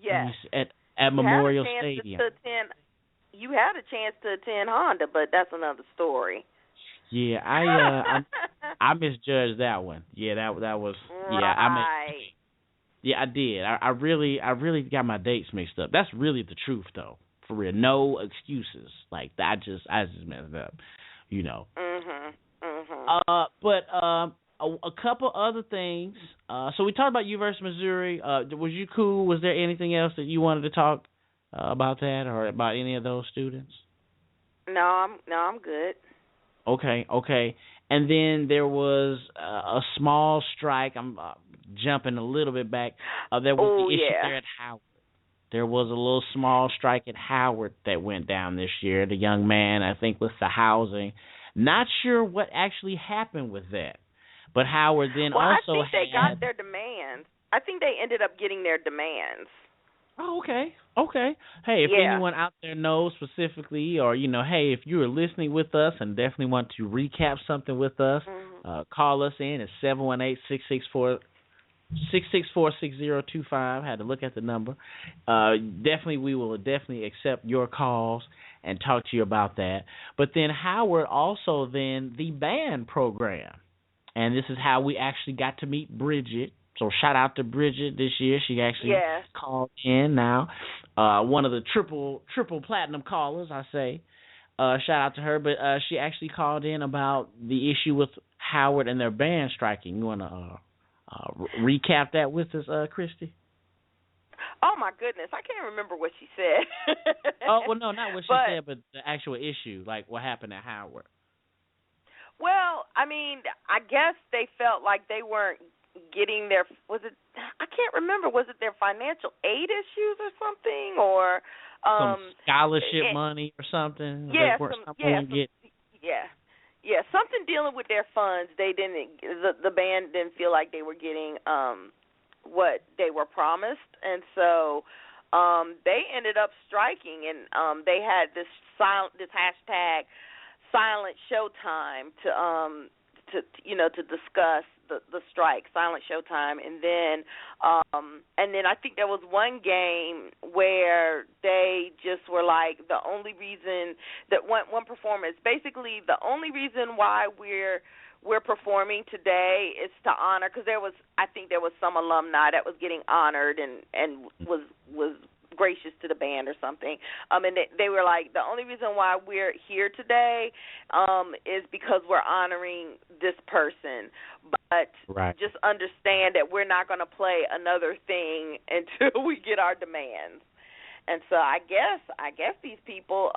Yes. At Memorial Stadium. You had a chance to attend Honda, but that's another story. Yeah, I misjudged that one. Yeah, that was right. I did. I really got my dates mixed up. That's really the truth, though. For real, no excuses. Like I just messed up, you know. But a couple other things. So we talked about University of Missouri. Was you cool? Was there anything else that you wanted to talk about that or about any of those students? No, I'm good. Okay. And then there was a small strike. I'm jumping a little bit back. There was the issue there at Howard. There was a little small strike at Howard that went down this year. The young man, I think, with the housing. Not sure what actually happened with that. But Howard then I think they got their demands. I think they ended up getting their demands. Oh, okay. Hey, if anyone out there knows specifically, or, you know, hey, if you are listening with us and definitely want to recap something with us, call us in at 718-664-6025. Had to look at the number. We will accept your calls and talk to you about that. But then Howard also the band program. And this is how we actually got to meet Bridget. So shout out to Bridget this year. She actually called in now. One of the triple platinum callers, I say. Shout out to her. But she actually called in about the issue with Howard and their band striking. You want to recap that with us, Christy? Oh, my goodness. I can't remember what she said. Oh, well, no, not what she said, but the actual issue, like what happened at Howard. Well, I mean, I guess they felt like they weren't getting their, I can't remember, was it their financial aid issues or something, or some scholarship money or something? Yeah, something dealing with their funds. They didn't, the band didn't feel like they were getting what they were promised, and so they ended up striking, and they had this hashtag Silent Showtime to discuss the strike, Silent Showtime, and then I think there was one game where they just were like, the only reason that one performance, basically the only reason why we're performing today is to honor, because I think there was some alumni that was getting honored and was gracious to the band or something, and they were like, the only reason why we're here today is because we're honoring this person, but just understand that we're not going to play another thing until we get our demands. And so I guess these people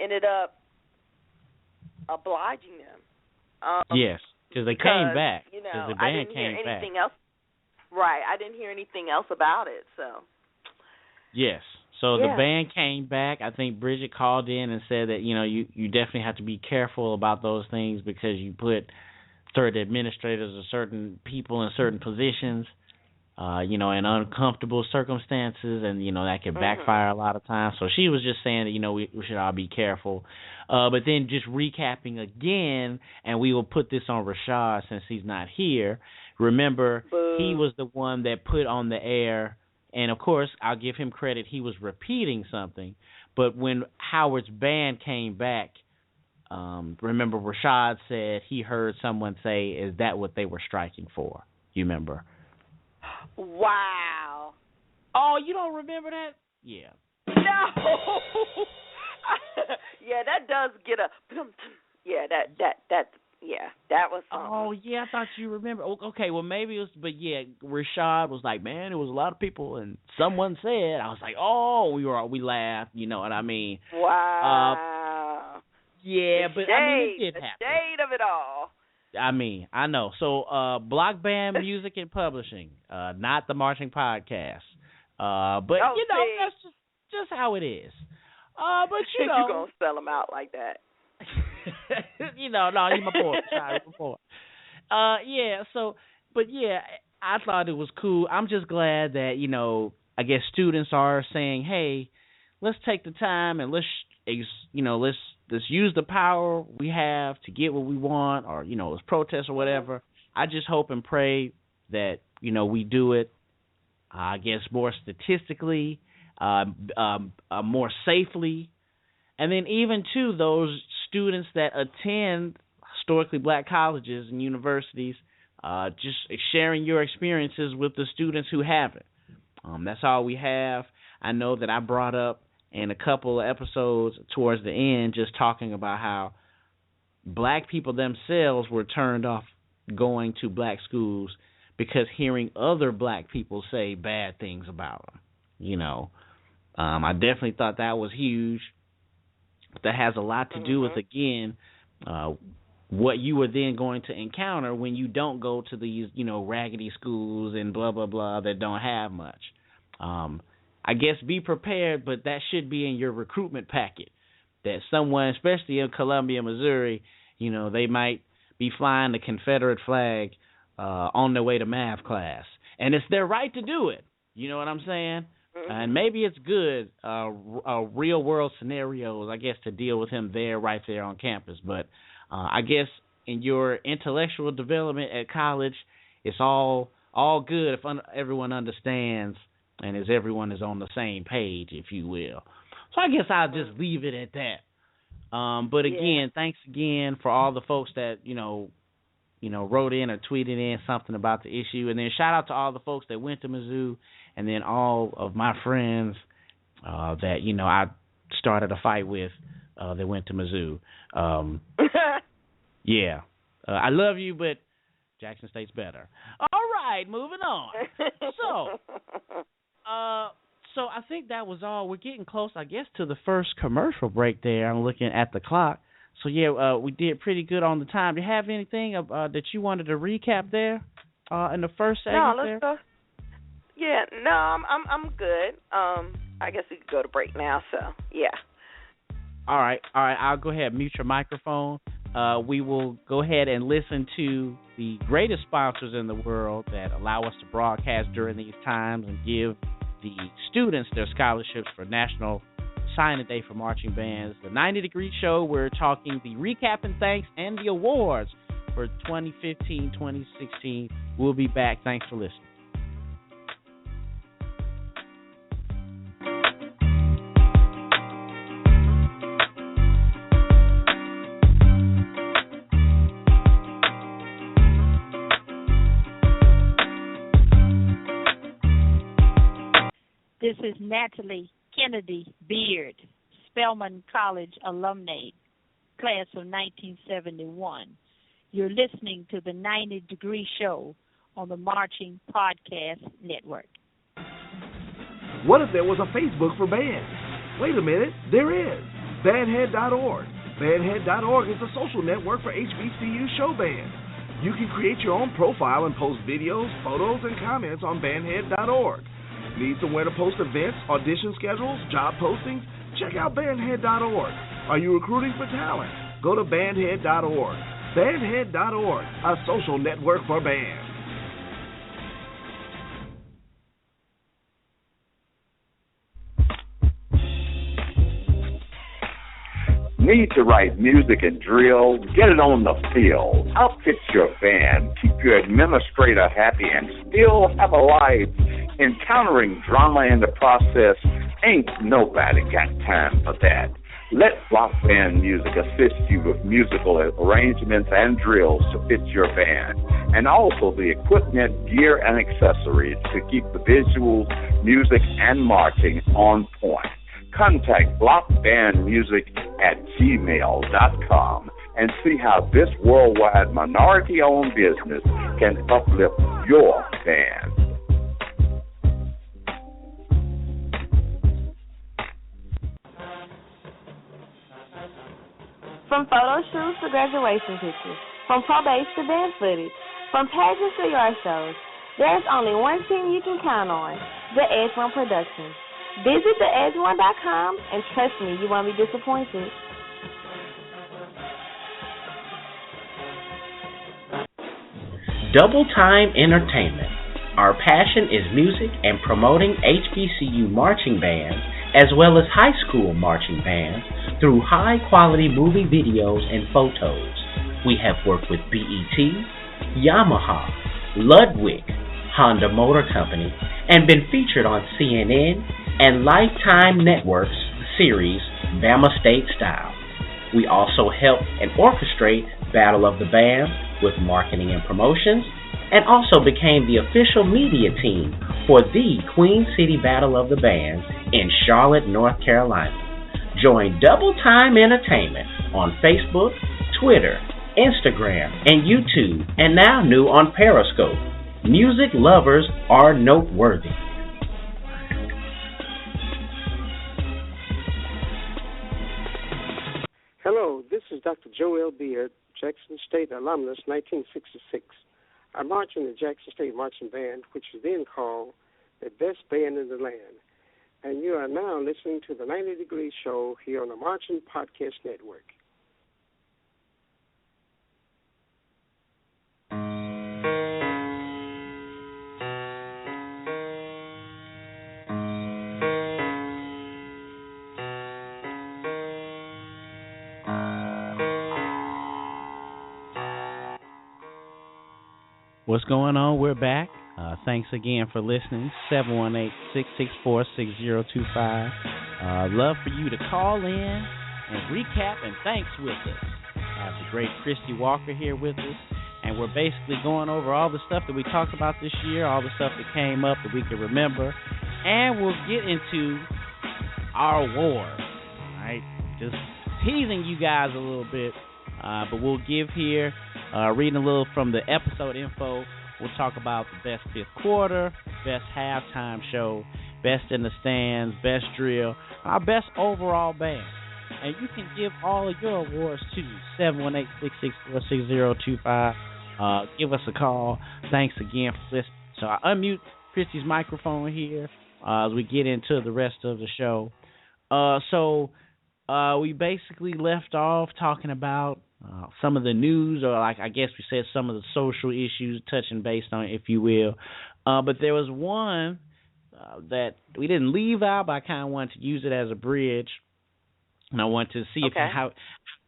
ended up obliging them. Yes, because they came back. You know, I didn't hear anything else. Right, I didn't hear anything else about it. So. Yes. So the band came back. I think Bridget called in and said that, you know, you definitely have to be careful about those things because you put certain administrators or certain people in certain positions, in uncomfortable circumstances, and, you know, that can backfire a lot of times. So she was just saying that, you know, we should all be careful. But then just recapping again, and we will put this on Rashad since he's not here. Remember, he was the one that put on the air. And, of course, I'll give him credit. He was repeating something. But when Howard's band came back, remember Rashad said he heard someone say, is that what they were striking for? You remember? Wow. Oh, you don't remember that? Yeah. No. Yeah, that does get a... Yeah, that was something. Oh, yeah, I thought you remember. Okay, well, maybe it was, but yeah, Rashad was like, man, it was a lot of people, and someone said, I was like, oh, we laughed, you know what I mean? Wow. Yeah, but I mean, it did happen. The shade of it all. I mean, I know. So, Block Band Music and Publishing, not the Marching Podcast. But, that's just how it is. But, you're going to sell them out like that. No, he's my boy. Sorry, my boy. So, but yeah, I thought it was cool. I'm just glad that, I guess students are saying, hey, let's take the time and let's use the power we have to get what we want, or, let's protest or whatever. I just hope and pray that, we do it, I guess, more statistically, more safely. And then even, too, those students that attend historically black colleges and universities, just sharing your experiences with the students who haven't. That's all we have. I know that I brought up in a couple of episodes towards the end just talking about how black people themselves were turned off going to black schools because hearing other black people say bad things about them. I definitely thought that was huge. But that has a lot to do with, again, what you are then going to encounter when you don't go to these, raggedy schools and blah, blah, blah that don't have much. I guess be prepared, but that should be in your recruitment packet. That someone, especially in Columbia, Missouri, they might be flying the Confederate flag on their way to math class. And it's their right to do it. You know what I'm saying? And maybe it's good, real-world scenarios, I guess, to deal with him right there on campus. But I guess in your intellectual development at college, it's all good if everyone understands and as everyone is on the same page, if you will. So I guess I'll just leave it at that. But again, thanks again for all the folks that, wrote in or tweeted in something about the issue. And then shout out to all the folks that went to Mizzou, and then all of my friends that, I started a fight with that went to Mizzou. I love you, but Jackson State's better. All right, moving on. So I think that was all. We're getting close, I guess, to the first commercial break there. I'm looking at the clock. So, we did pretty good on the time. Do you have anything that you wanted to recap there in the first segment? No, let's go. Yeah, no, I'm good. I guess we could go to break now, so, yeah. All right. I'll go ahead and mute your microphone. We will go ahead and listen to the greatest sponsors in the world that allow us to broadcast during these times and give the students their scholarships for National Sign-In Day for Marching Bands. The 90 Degree Show, we're talking the recap and thanks and the awards for 2015-2016. We'll be back. Thanks for listening. This is Natalie Kennedy Beard, Spelman College alumni, class of 1971. You're listening to the 90 Degree Show on the Marching Podcast Network. What if there was a Facebook for bands? Wait a minute, there is. Bandhead.org. Bandhead.org is a social network for HBCU show bands. You can create your own profile and post videos, photos, and comments on Bandhead.org. Need somewhere to post events, audition schedules, job postings? Check out Bandhead.org. Are you recruiting for talent? Go to Bandhead.org. Bandhead.org, a social network for bands. Need to write music and drill? Get it on the field. Outfit your band. Keep your administrator happy and still have a life. Encountering drama in the process, ain't nobody got time for that. Let Block Band Music assist you with musical arrangements and drills to fit your band, and also the equipment, gear, and accessories to keep the visuals, music, and marching on point. Contact blockbandmusic@gmail.com and see how this worldwide minority-owned business can uplift your band. From photo shoots to graduation pictures, from probates to band footage, from pageants to yard shows, there's only one team you can count on, the Edge One Productions. Visit theedge1.com and trust me, you won't be disappointed. Double Time Entertainment, Our passion is music and promoting HBCU marching bands as well as high school marching bands through high-quality movie videos and photos. We have worked with BET, Yamaha, Ludwig, Honda Motor Company, and been featured on CNN and Lifetime Network's series Bama State Style. We also help and orchestrate Battle of the Bands with marketing and promotions, and also became the official media team for the Queen City Battle of the Bands in Charlotte, North Carolina. Join Double Time Entertainment on Facebook, Twitter, Instagram, and YouTube, and now new on Periscope. Music lovers are noteworthy. Hello, this is Dr. Joel Beard, Jackson State alumnus, 1966. I marched in the Jackson State Marching Band, which was then called the best band in the land. And you are now listening to the 90 Degree Show here on the Marching Podcast Network. What's going on? We're back. Thanks again for listening. 718-664-6025. Love for you to call in and recap and thanks with us. I have the great Christy Walker here with us, and we're basically going over all the stuff that we talked about this year, all the stuff that came up that we can remember, and we'll get into our wars. All right, just teasing you guys a little bit, but we'll give here. Reading a little from the episode info, we'll talk about the best fifth quarter, best halftime show, best in the stands, best drill, our best overall band. And you can give all of your awards to 718-664-6025. Give us a call. Thanks again for listening. So I unmute Christy's microphone here as we get into the rest of the show. So we basically left off talking about some of the news, or like I guess we said some of the social issues, touching base on it, if you will. But there was one that we didn't leave out, but I kind of wanted to use it as a bridge, and I wanted to see how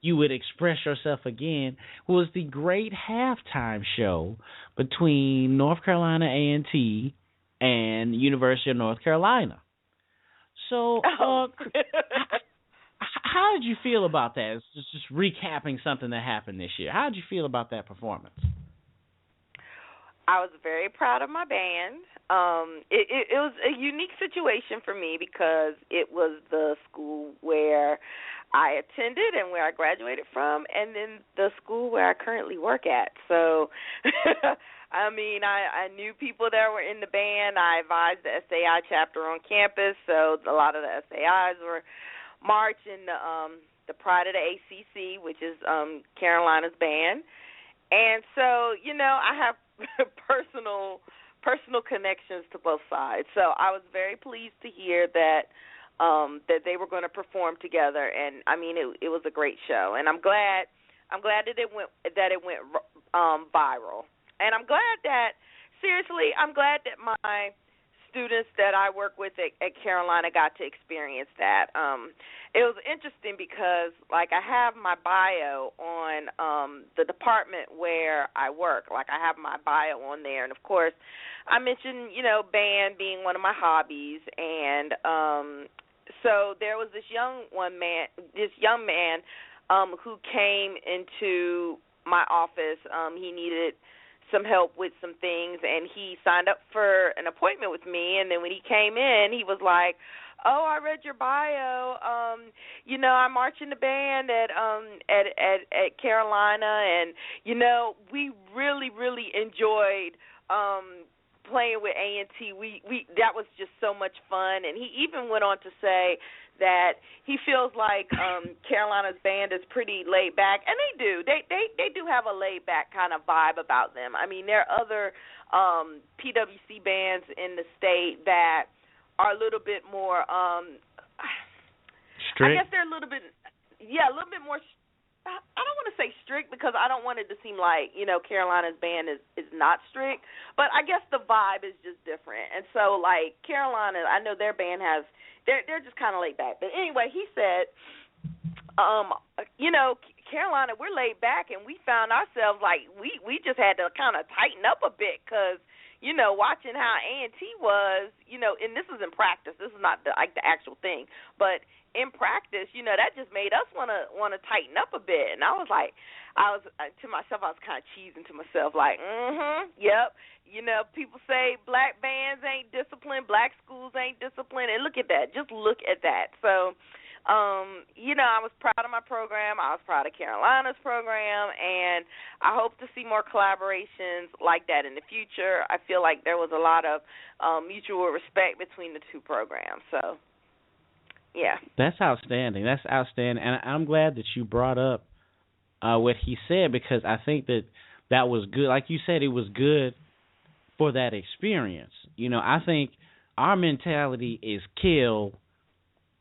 you would express yourself again. Was the great halftime show between North Carolina A&T and University of North Carolina. So, how did you feel about that? It's just recapping something that happened this year. How did you feel about that performance? I was very proud of my band. It was a unique situation for me because it was the school where I attended and where I graduated from, and then the school where I currently work at. So, I mean, I knew people that were in the band. I advised the SAI chapter on campus, so a lot of the SAIs were marching the Pride of the ACC, which is Carolina's band. And so, you know, I have personal connections to both sides. So I was very pleased to hear that that they were going to perform together, and I mean it was a great show. And I'm glad that it went viral. And I'm glad that my students that I work with at Carolina got to experience that. It was interesting because, like, I have my bio on the department where I work. Like, I have my bio on there, and of course, I mentioned, you know, band being one of my hobbies, and so there was this young man who came into my office. He needed some help with some things, and he signed up for an appointment with me. And then when he came in, he was like, "Oh, I read your bio. You know, I march in the band at Carolina, and you know, we really enjoyed playing with A&T. We that was just so much fun." And he even went on to say that he feels like Carolina's band is pretty laid back, and they do. They do have a laid back kind of vibe about them. I mean, there are other PWC bands in the state that are a little bit more strict. I guess they're a little bit more. I don't want to say strict because I don't want it to seem like, you know, Carolina's band is not strict, but I guess the vibe is just different. And so, like, Carolina, I know their band has, they're just kind of laid back. But anyway, he said, you know, Carolina, we're laid back, and we found ourselves like we just had to kind of tighten up a bit because, you know, watching how A&T was, you know, and this is in practice. This is not the actual thing, but in practice, you know, that just made us want to tighten up a bit. And I was like, to myself, I was kind of cheesing to myself, like, yep. You know, people say black bands ain't disciplined, black schools ain't disciplined, and look at that. Just look at that. So, you know, I was proud of my program. I was proud of Carolina's program, and I hope to see more collaborations like that in the future. I feel like there was a lot of mutual respect between the two programs. So, yeah. That's outstanding. That's outstanding. And I'm glad that you brought up what he said, because I think that was good. Like you said, it was good for that experience. You know, I think our mentality is killed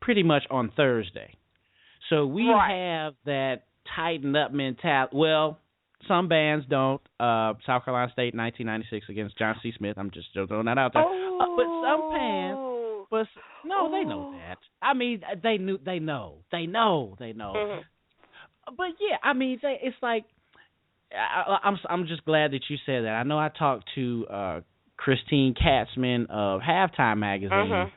pretty much on Thursday. So we have that tightened up mentality. Well, some bands don't. South Carolina State 1996 against John C. Smith. I'm just throwing that out there. But some bands, they know that. I mean, they know. Mm-hmm. But yeah, I mean, it's like, I'm just glad that you said that. I know I talked to Christine Katzman of Halftime Magazine. Mm-hmm.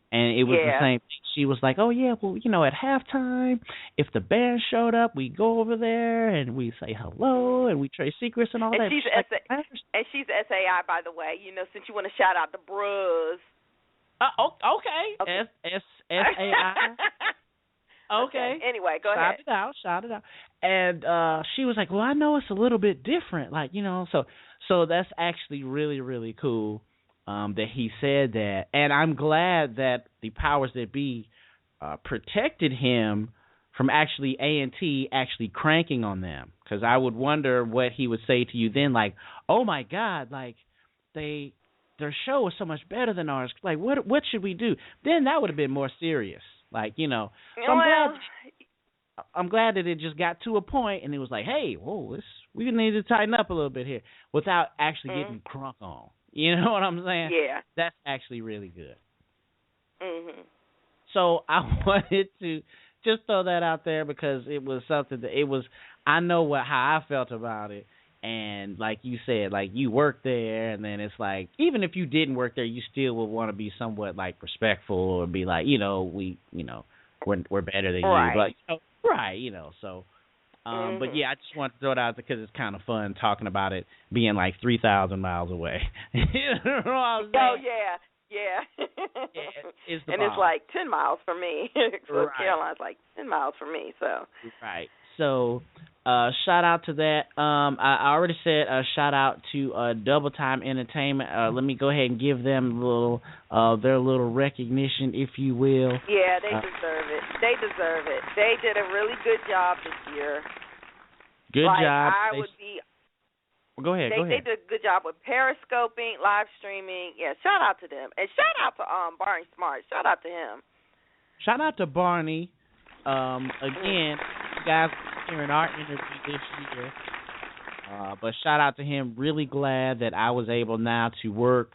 And it was the same thing. She was like, oh, yeah, well, you know, at halftime, if the band showed up, we go over there and we say hello and we trade secrets and all that. She's SAI, by the way, you know, since you want to shout out the Bros. Okay. SAI. Okay. Anyway, go ahead. Shout it out. And she was like, well, I know it's a little bit different. Like, you know, so that's actually really, really cool. That he said that, and I'm glad that the powers that be protected him from actually A&T actually cranking on them, because I would wonder what he would say to you then, like, oh my God, like their show is so much better than ours. Like, what should we do? Then that would have been more serious, like, you know. So I'm glad that it just got to a point, and it was like, hey, whoa, we need to tighten up a little bit here, without actually getting crunk on. You know what I'm saying? Yeah. That's actually really good. Mhm. So I wanted to just throw that out there, because it was something that I know how I felt about it. And like you said, like, you worked there, and then it's like, even if you didn't work there, you still would want to be somewhat like respectful, or be like, you know, we're better than you. But, you know, you know, so. But yeah, I just wanted to throw it out there because it's kind of fun talking about it being like 3,000 miles away. You know what I'm saying? Oh yeah. It's and it's like 10 miles for me. So Carolina's like 10 miles for me. So So shout out to that. I already said shout out to Double Time Entertainment. Let me go ahead and give them their little recognition, if you will. Yeah, they deserve it. They did a really good job this year. Good job. Go ahead. They did a good job with periscoping, live streaming. Yeah, shout out to them. And shout out to Barney Smart. Shout out to him. Shout out to Barney. Again, you guys are hearing our interview this year. But shout out to him. Really glad that I was able now to work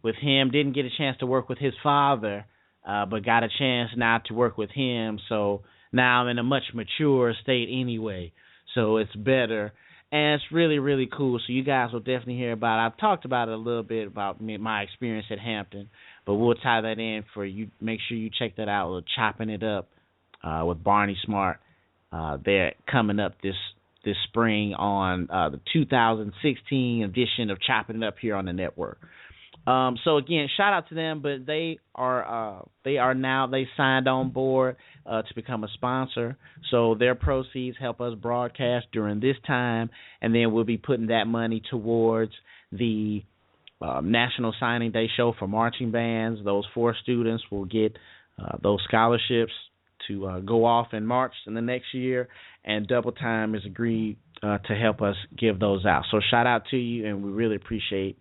with him. Didn't get a chance to work with his father, but got a chance now to work with him. So now I'm in a much mature state anyway. So it's better. And it's really, really cool. So you guys will definitely hear about it. I've talked about it a little bit, about my experience at Hampton. But we'll tie that in for you. Make sure you check that out. We're Chopping It Up with Barney Smart. They're coming up this spring on the 2016 edition of Chopping It Up here on the network. So again, shout out to them, but they signed on board to become a sponsor. So their proceeds help us broadcast during this time, and then we'll be putting that money towards the National Signing Day show for marching bands. Those 4 students will get those scholarships to go off in March in the next year, and Double Time has agreed to help us give those out. So shout out to you, and we really appreciate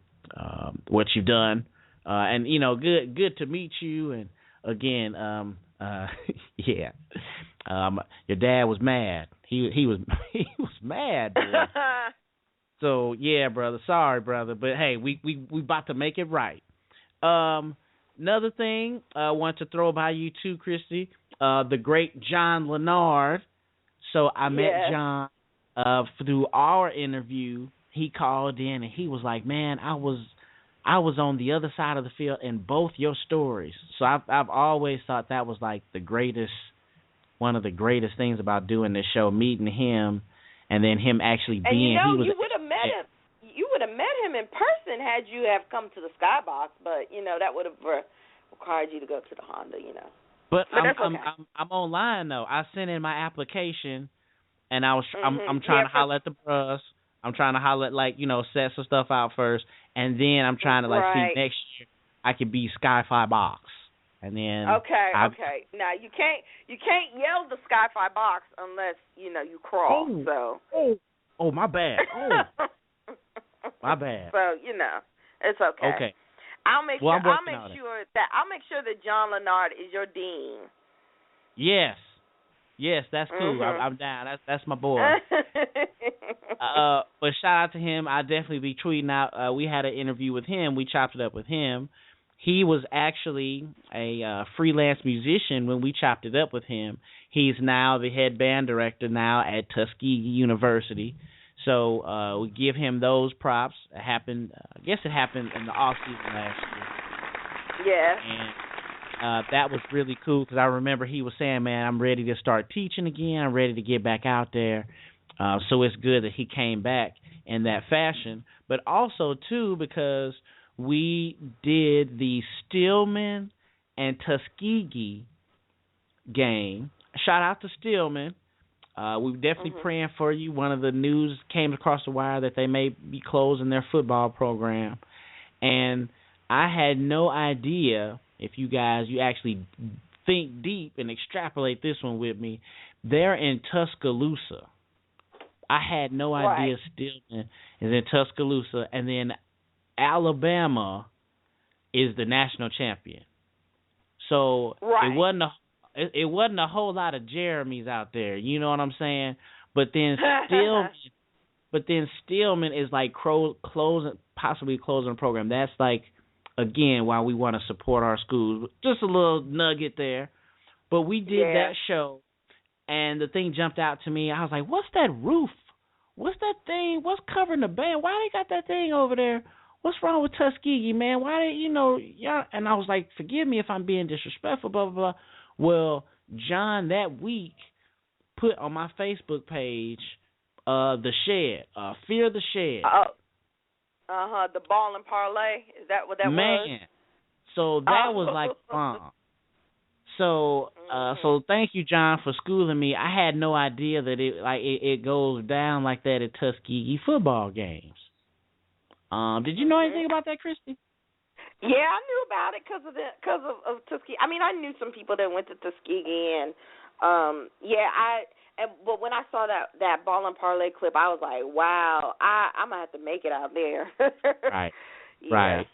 what you've done, and you know, good to meet you. And again, your dad was mad. He was mad, dude. So yeah, brother. Sorry, brother, but hey, we about to make it right. Another thing I want to throw by you too, Christy. The great John Leonard. So I met John through our interview. He called in and he was like, "Man, I was on the other side of the field in both your stories." So I've always thought that was like one of the greatest things about doing this show, meeting him, and then him actually being. And you would have met him. You would have met him in person had you have come to the Skybox, but that would have required you to go to the Honda. But okay. I'm online though. I sent in my application, and I'm trying to holler at the bros. I'm trying to holler at set some stuff out first, and then I'm trying to see next year I could be Sky-Fi Box. And then okay. Now you can't yell the Sky-Fi Box unless you crawl. Oh, my bad. My bad. So it's okay. Okay. I'll make sure that John Leonard is your dean. Yes, that's cool. I'm down. That's my boy. But shout out to him. I'll definitely be tweeting out. We had an interview with him. We chopped it up with him. He was actually a freelance musician when we chopped it up with him. He's now the head band director now at Tuskegee University. So we give him those props. It happened. I guess it happened in the off season last year. Yeah. And that was really cool because I remember he was saying, "Man, I'm ready to start teaching again. I'm ready to get back out there." So it's good that he came back in that fashion, but also too because we did the Stillman and Tuskegee game. Shout out to Stillman. We're definitely praying for you. One of the news came across the wire that they may be closing their football program. And I had no idea, if you actually think deep and extrapolate this one with me, they're in Tuscaloosa. I had no idea Stillman is in Tuscaloosa. And then Alabama is the national champion. So it wasn't a whole lot of Jeremys out there, you know what I'm saying? But then Stillman is like possibly closing the program. That's like, again, why we want to support our schools. Just a little nugget there. But we did that show, and the thing jumped out to me. I was like, "What's that roof? What's that thing? What's covering the band? Why they got that thing over there? What's wrong with Tuskegee, man? Why they, y'all?" And I was like, "Forgive me if I'm being disrespectful, blah, blah, blah." Well, John that week put on my Facebook page the Shed, Fear the Shed. The Ball and Parlay. Is that what that was? Man, so that was like fun. So so thank you, John, for schooling me. I had no idea that it goes down like that at Tuskegee football games. Did you know anything about that, Christy? Yeah, I knew about it because of Tuskegee. I mean, I knew some people that went to Tuskegee, and but when I saw that Ball and Parlay clip, I was like, wow, I'm gonna have to make it out there. Right.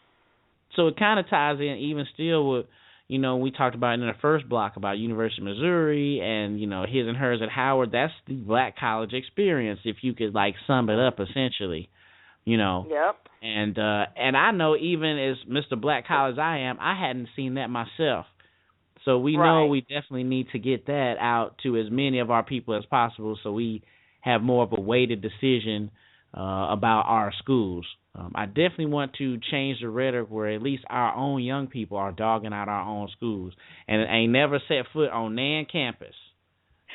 So it kind of ties in, even still, with we talked about in the first block about University of Missouri and his and hers at Howard. That's the black college experience, if you could sum it up, essentially. Yep. And I know, even as Mr. Black College I am, I hadn't seen that myself. So we know we definitely need to get that out to as many of our people as possible, so we have more of a weighted decision about our schools. I definitely want to change the rhetoric where at least our own young people are dogging out our own schools and ain't never set foot on Nan campus.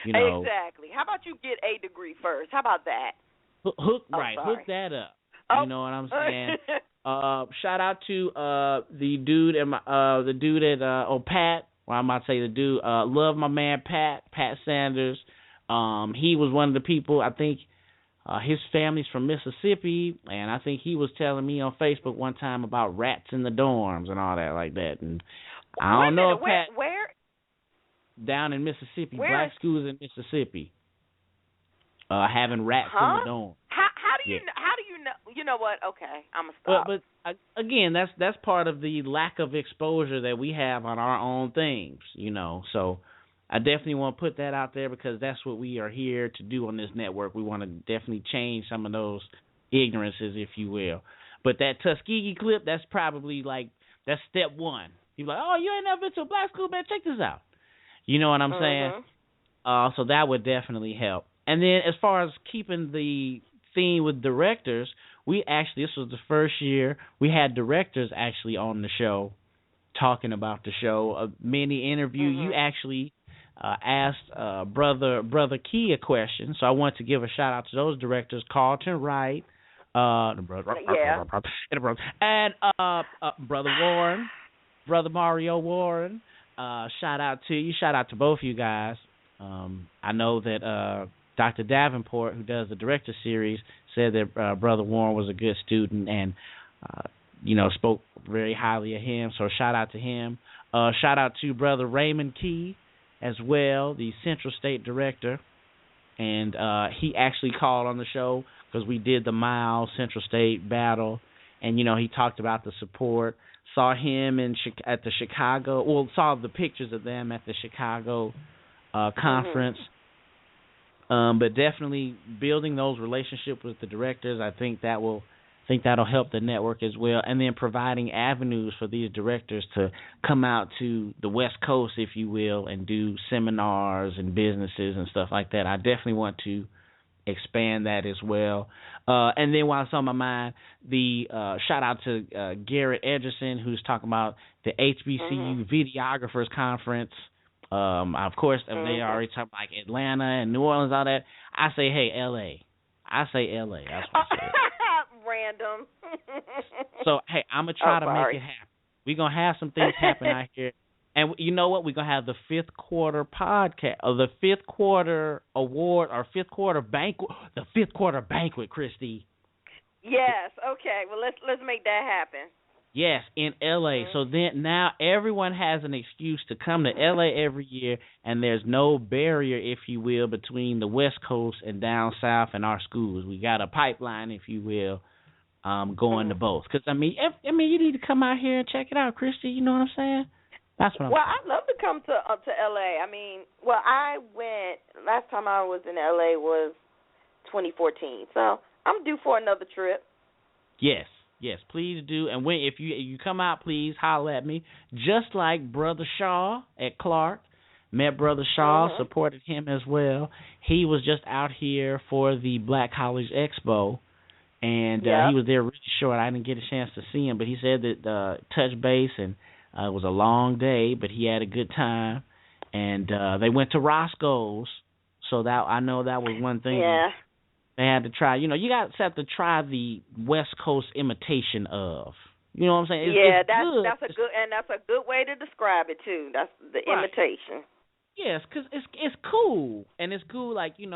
Exactly. How about you get a degree first? How about that? Hook that up. You know what I'm saying? Shout out to the dude at Pat. Well, I might say the dude. Love my man Pat Sanders. He was one of the people. I think his family's from Mississippi, and I think he was telling me on Facebook one time about rats in the dorms and all that like that. And I don't know if Pat where down in Mississippi, black schools in Mississippi, having rats in the dorm. How do you know? You know what? Okay, I'm gonna stop. But again, that's part of the lack of exposure that we have on our own things, So I definitely want to put that out there because that's what we are here to do on this network. We want to definitely change some of those ignorances, if you will. But that Tuskegee clip, that's probably like, that's step one. You're like, oh, you ain't never been to a black school, man, check this out. You know what I'm saying? So that would definitely help. And then as far as keeping the theme with directors, this was the first year we had directors actually on the show talking about the show. A mini interview. You actually asked Brother Key a question, so I want to give a shout out to those directors, Carlton Wright, and Brother Warren, Brother Mario Warren. Shout out to you. Shout out to both of you guys. I know that Dr. Davenport, who does the director series, said that Brother Warren was a good student and spoke very highly of him. So shout out to him. Shout out to Brother Raymond Key as well, the Central State director. And he actually called on the show because we did the Miles Central State battle. And, he talked about the support. Saw him at the Chicago, saw the pictures of them at the Chicago conference. But definitely building those relationships with the directors, I think that'll help the network as well. And then providing avenues for these directors to come out to the West Coast, if you will, and do seminars and businesses and stuff like that. I definitely want to expand that as well. And then while it's on my mind, the shout out to Garrett Edgerson, who's talking about the HBCU Videographers Conference. Of course, they already talk like Atlanta and New Orleans, all that. I say, hey, L.A. That's what I say. Random. So, hey, I'm going to try to make it happen. We're going to have some things happen out here. And you know what? We're going to have the fifth quarter podcast, or the fifth quarter award, or fifth quarter banquet, Christy. Yes, okay. Well, let's make that happen. Yes, in L.A. So then now everyone has an excuse to come to L.A. every year, and there's no barrier, if you will, between the West Coast and down south and our schools. We got a pipeline, if you will, going to both. Because, you need to come out here and check it out, Christy. You know what I'm saying? That's what I'm saying. I'd love to come to L.A. I went, last time I was in L.A. was 2014. So I'm due for another trip. Yes, please do. And if you come out, please holler at me. Just like Brother Shaw at Clark. Met Brother Shaw, supported him as well. He was just out here for the Black College Expo. And he was there really short. I didn't get a chance to see him, but he said that touch base, and it was a long day, but he had a good time. And they went to Roscoe's, so that I know that was one thing. Yeah. They had to try, you have to try the West Coast imitation of. You know what I'm saying? That's a good way to describe it too. That's the imitation. Yes, because it's cool, and it's cool. Like you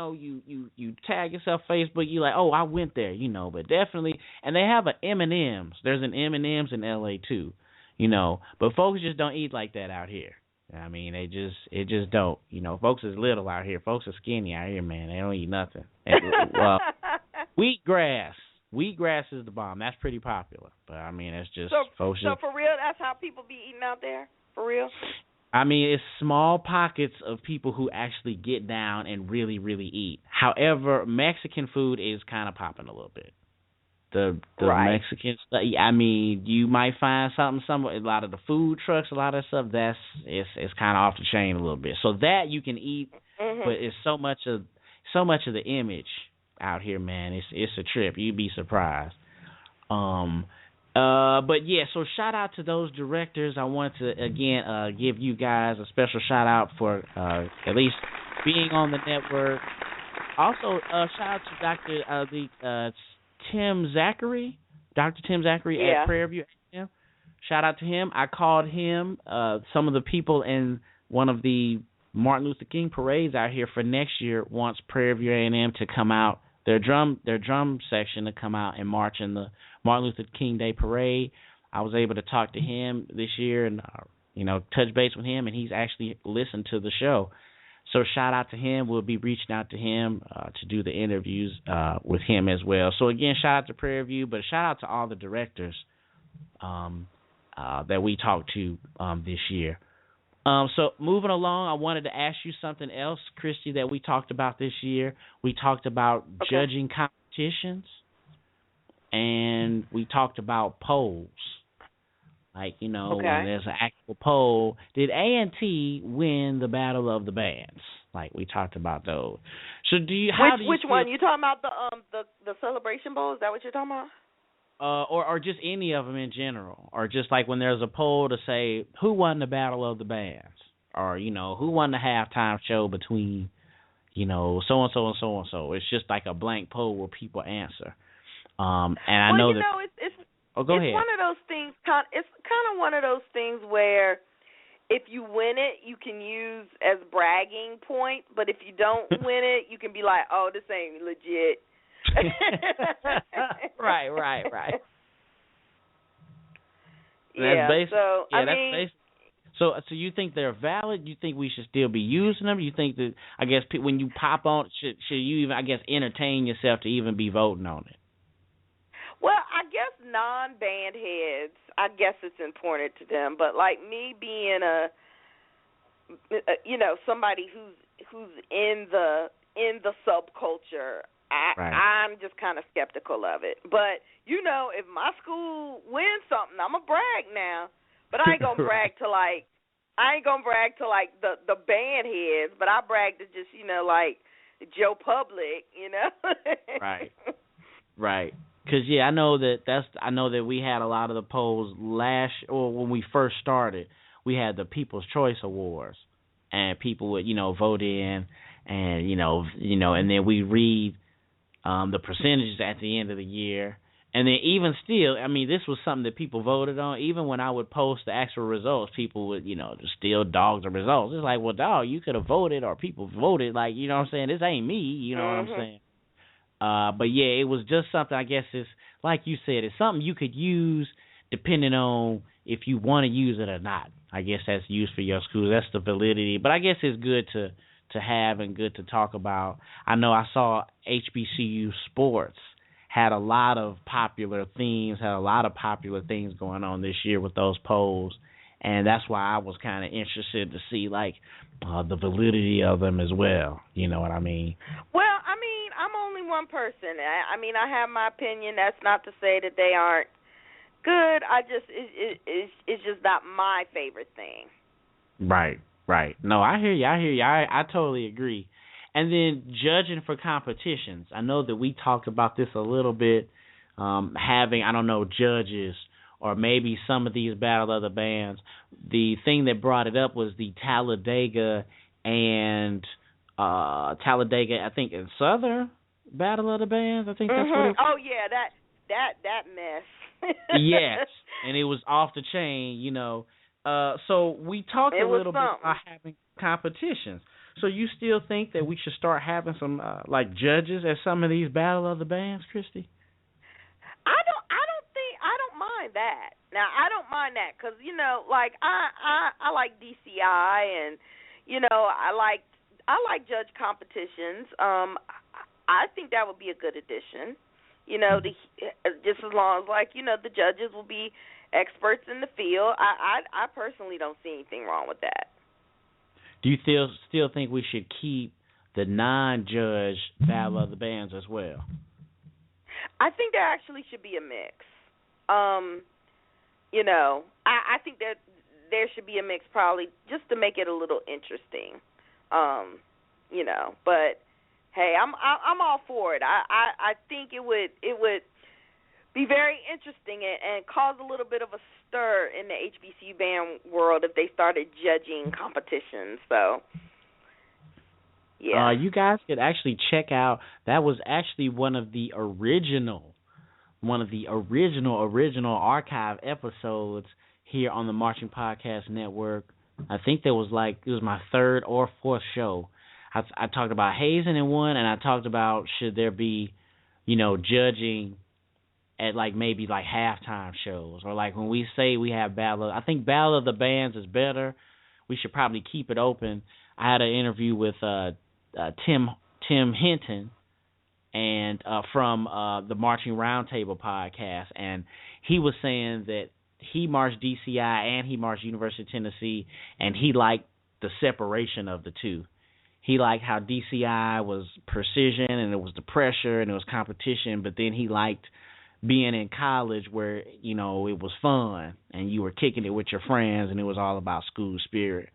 tag yourself Facebook. You like, oh, I went there. But definitely, and they have an M&M's. There's an M&M's in LA too. But folks just don't eat like that out here. It just don't. Folks is little out here. Folks are skinny out here, man. They don't eat nothing. Wheatgrass. Wheatgrass is the bomb. That's pretty popular. But, it's just folks. So, for real, that's how people be eating out there? For real? It's small pockets of people who actually get down and really, really eat. However, Mexican food is kind of popping a little bit. The Mexican stuff. You might find something. A lot of the food trucks, a lot of stuff. It's kind of off the chain a little bit. So that you can eat, but it's so much of the image out here, man. It's a trip. You'd be surprised. But yeah. So shout out to those directors. I want to again give you guys a special shout out for at least being on the network. Also, shout out to Tim Zachary at Prairie View. Shout out to him. I called him. Some of the people in one of the Martin Luther King parades out here for next year wants Prairie View A&M to come out, their drum section to come out and march in the Martin Luther King Day parade. I was able to talk to him this year and touch base with him, and he's actually listened to the show. So shout out to him. We'll be reaching out to him to do the interviews with him as well. So again, shout out to Prairie View, but shout out to all the directors that we talked to this year. So moving along, I wanted to ask you something else, Christy, that we talked about this year. We talked about judging competitions. and we talked about polls. Like, you know, Okay. when there's an actual poll, did A&T win the Battle of the Bands? Like, we talked about those. So which one? You talking about the Celebration Bowl? Is that what you're talking about? Or just any of them in general, or just like when there's a poll to say who won the Battle of the Bands, or, you know, who won the halftime show between, you know, so and so and so and so. It's just like a blank poll where people answer. And I know that. It's go ahead. One of those things. It's kind of one of those things where if you win it, you can use as bragging point, but if you don't win it, you can be like, oh, this ain't legit. Right. Yeah. So you think they're valid? You think we should still be using them? You think that, I guess, when you pop on, should you even, I guess, entertain yourself to even be voting on it? Well, I guess non-band heads, I guess it's important to them. But like me being somebody who's in the subculture, I'm just kind of skeptical of it. But if my school wins something, I'm gonna brag now. But I ain't gonna brag to like the band heads. But I brag to just like Joe Public, Right. Because I know that we had a lot of the polls when we first started. We had the People's Choice Awards, and people would vote in, and and then we read the percentages at the end of the year, and then even still, I mean, this was something that people voted on. Even when I would post the actual results, people would just still dog the results. It's like, well, dog, you could have voted, or people voted, like, you know what I'm saying? This ain't me, you know what I'm saying? But yeah, it was just something, I guess it's, like you said, it's something you could use depending on if you want to use it or not. I guess that's used for your school. That's the validity. But I guess it's good to have and good to talk about. I know I saw HBCU sports had a lot of popular themes, had a lot of popular things going on this year with those polls. And that's why I was kind of interested to see, like, the validity of them as well. You know what I mean? Well, I mean, I'm only one person. I mean, I have my opinion. That's not to say that they aren't good. It's just not my favorite thing. Right. No, I hear you. I totally agree. And then judging for competitions. I know that we talked about this a little bit, having, judges, or maybe some of these Battle of the Bands. The thing that brought it up was the Talladega, I think, in Southern Battle of the Bands. I think that's what it was. Oh yeah, that mess. Yes, and it was off the chain, So we talked a little bit about having competitions. So you still think that we should start having some like judges at some of these Battle of the Bands, Christy? I don't mind that. Now, I don't mind that because, like I like DCI, and, I like judge competitions. I think that would be a good addition, just as long as, like, the judges will be experts in the field. I personally don't see anything wrong with that. Do you still think we should keep the non-judge Battle of the Bands as well? I think there actually should be a mix. I think that there should be a mix, probably just to make it a little interesting. But hey, I'm all for it. I think it would be very interesting and cause a little bit of a stir in the HBCU band world if they started judging competitions. So yeah, you guys could actually check out. That was actually one of the original archive episodes here on the Marching Podcast Network. I think it was my third or fourth show. I talked about hazing in one, and I talked about should there be, judging at maybe halftime shows, or when we say we have I think Battle of the Bands is better. We should probably keep it open. I had an interview with Tim Hinton, and from the Marching Roundtable podcast, and he was saying that he marched DCI and he marched University of Tennessee, and he liked the separation of the two. He liked how DCI was precision, and it was the pressure, and it was competition, but then he liked being in college where, you know, it was fun and you were kicking it with your friends and it was all about school spirit.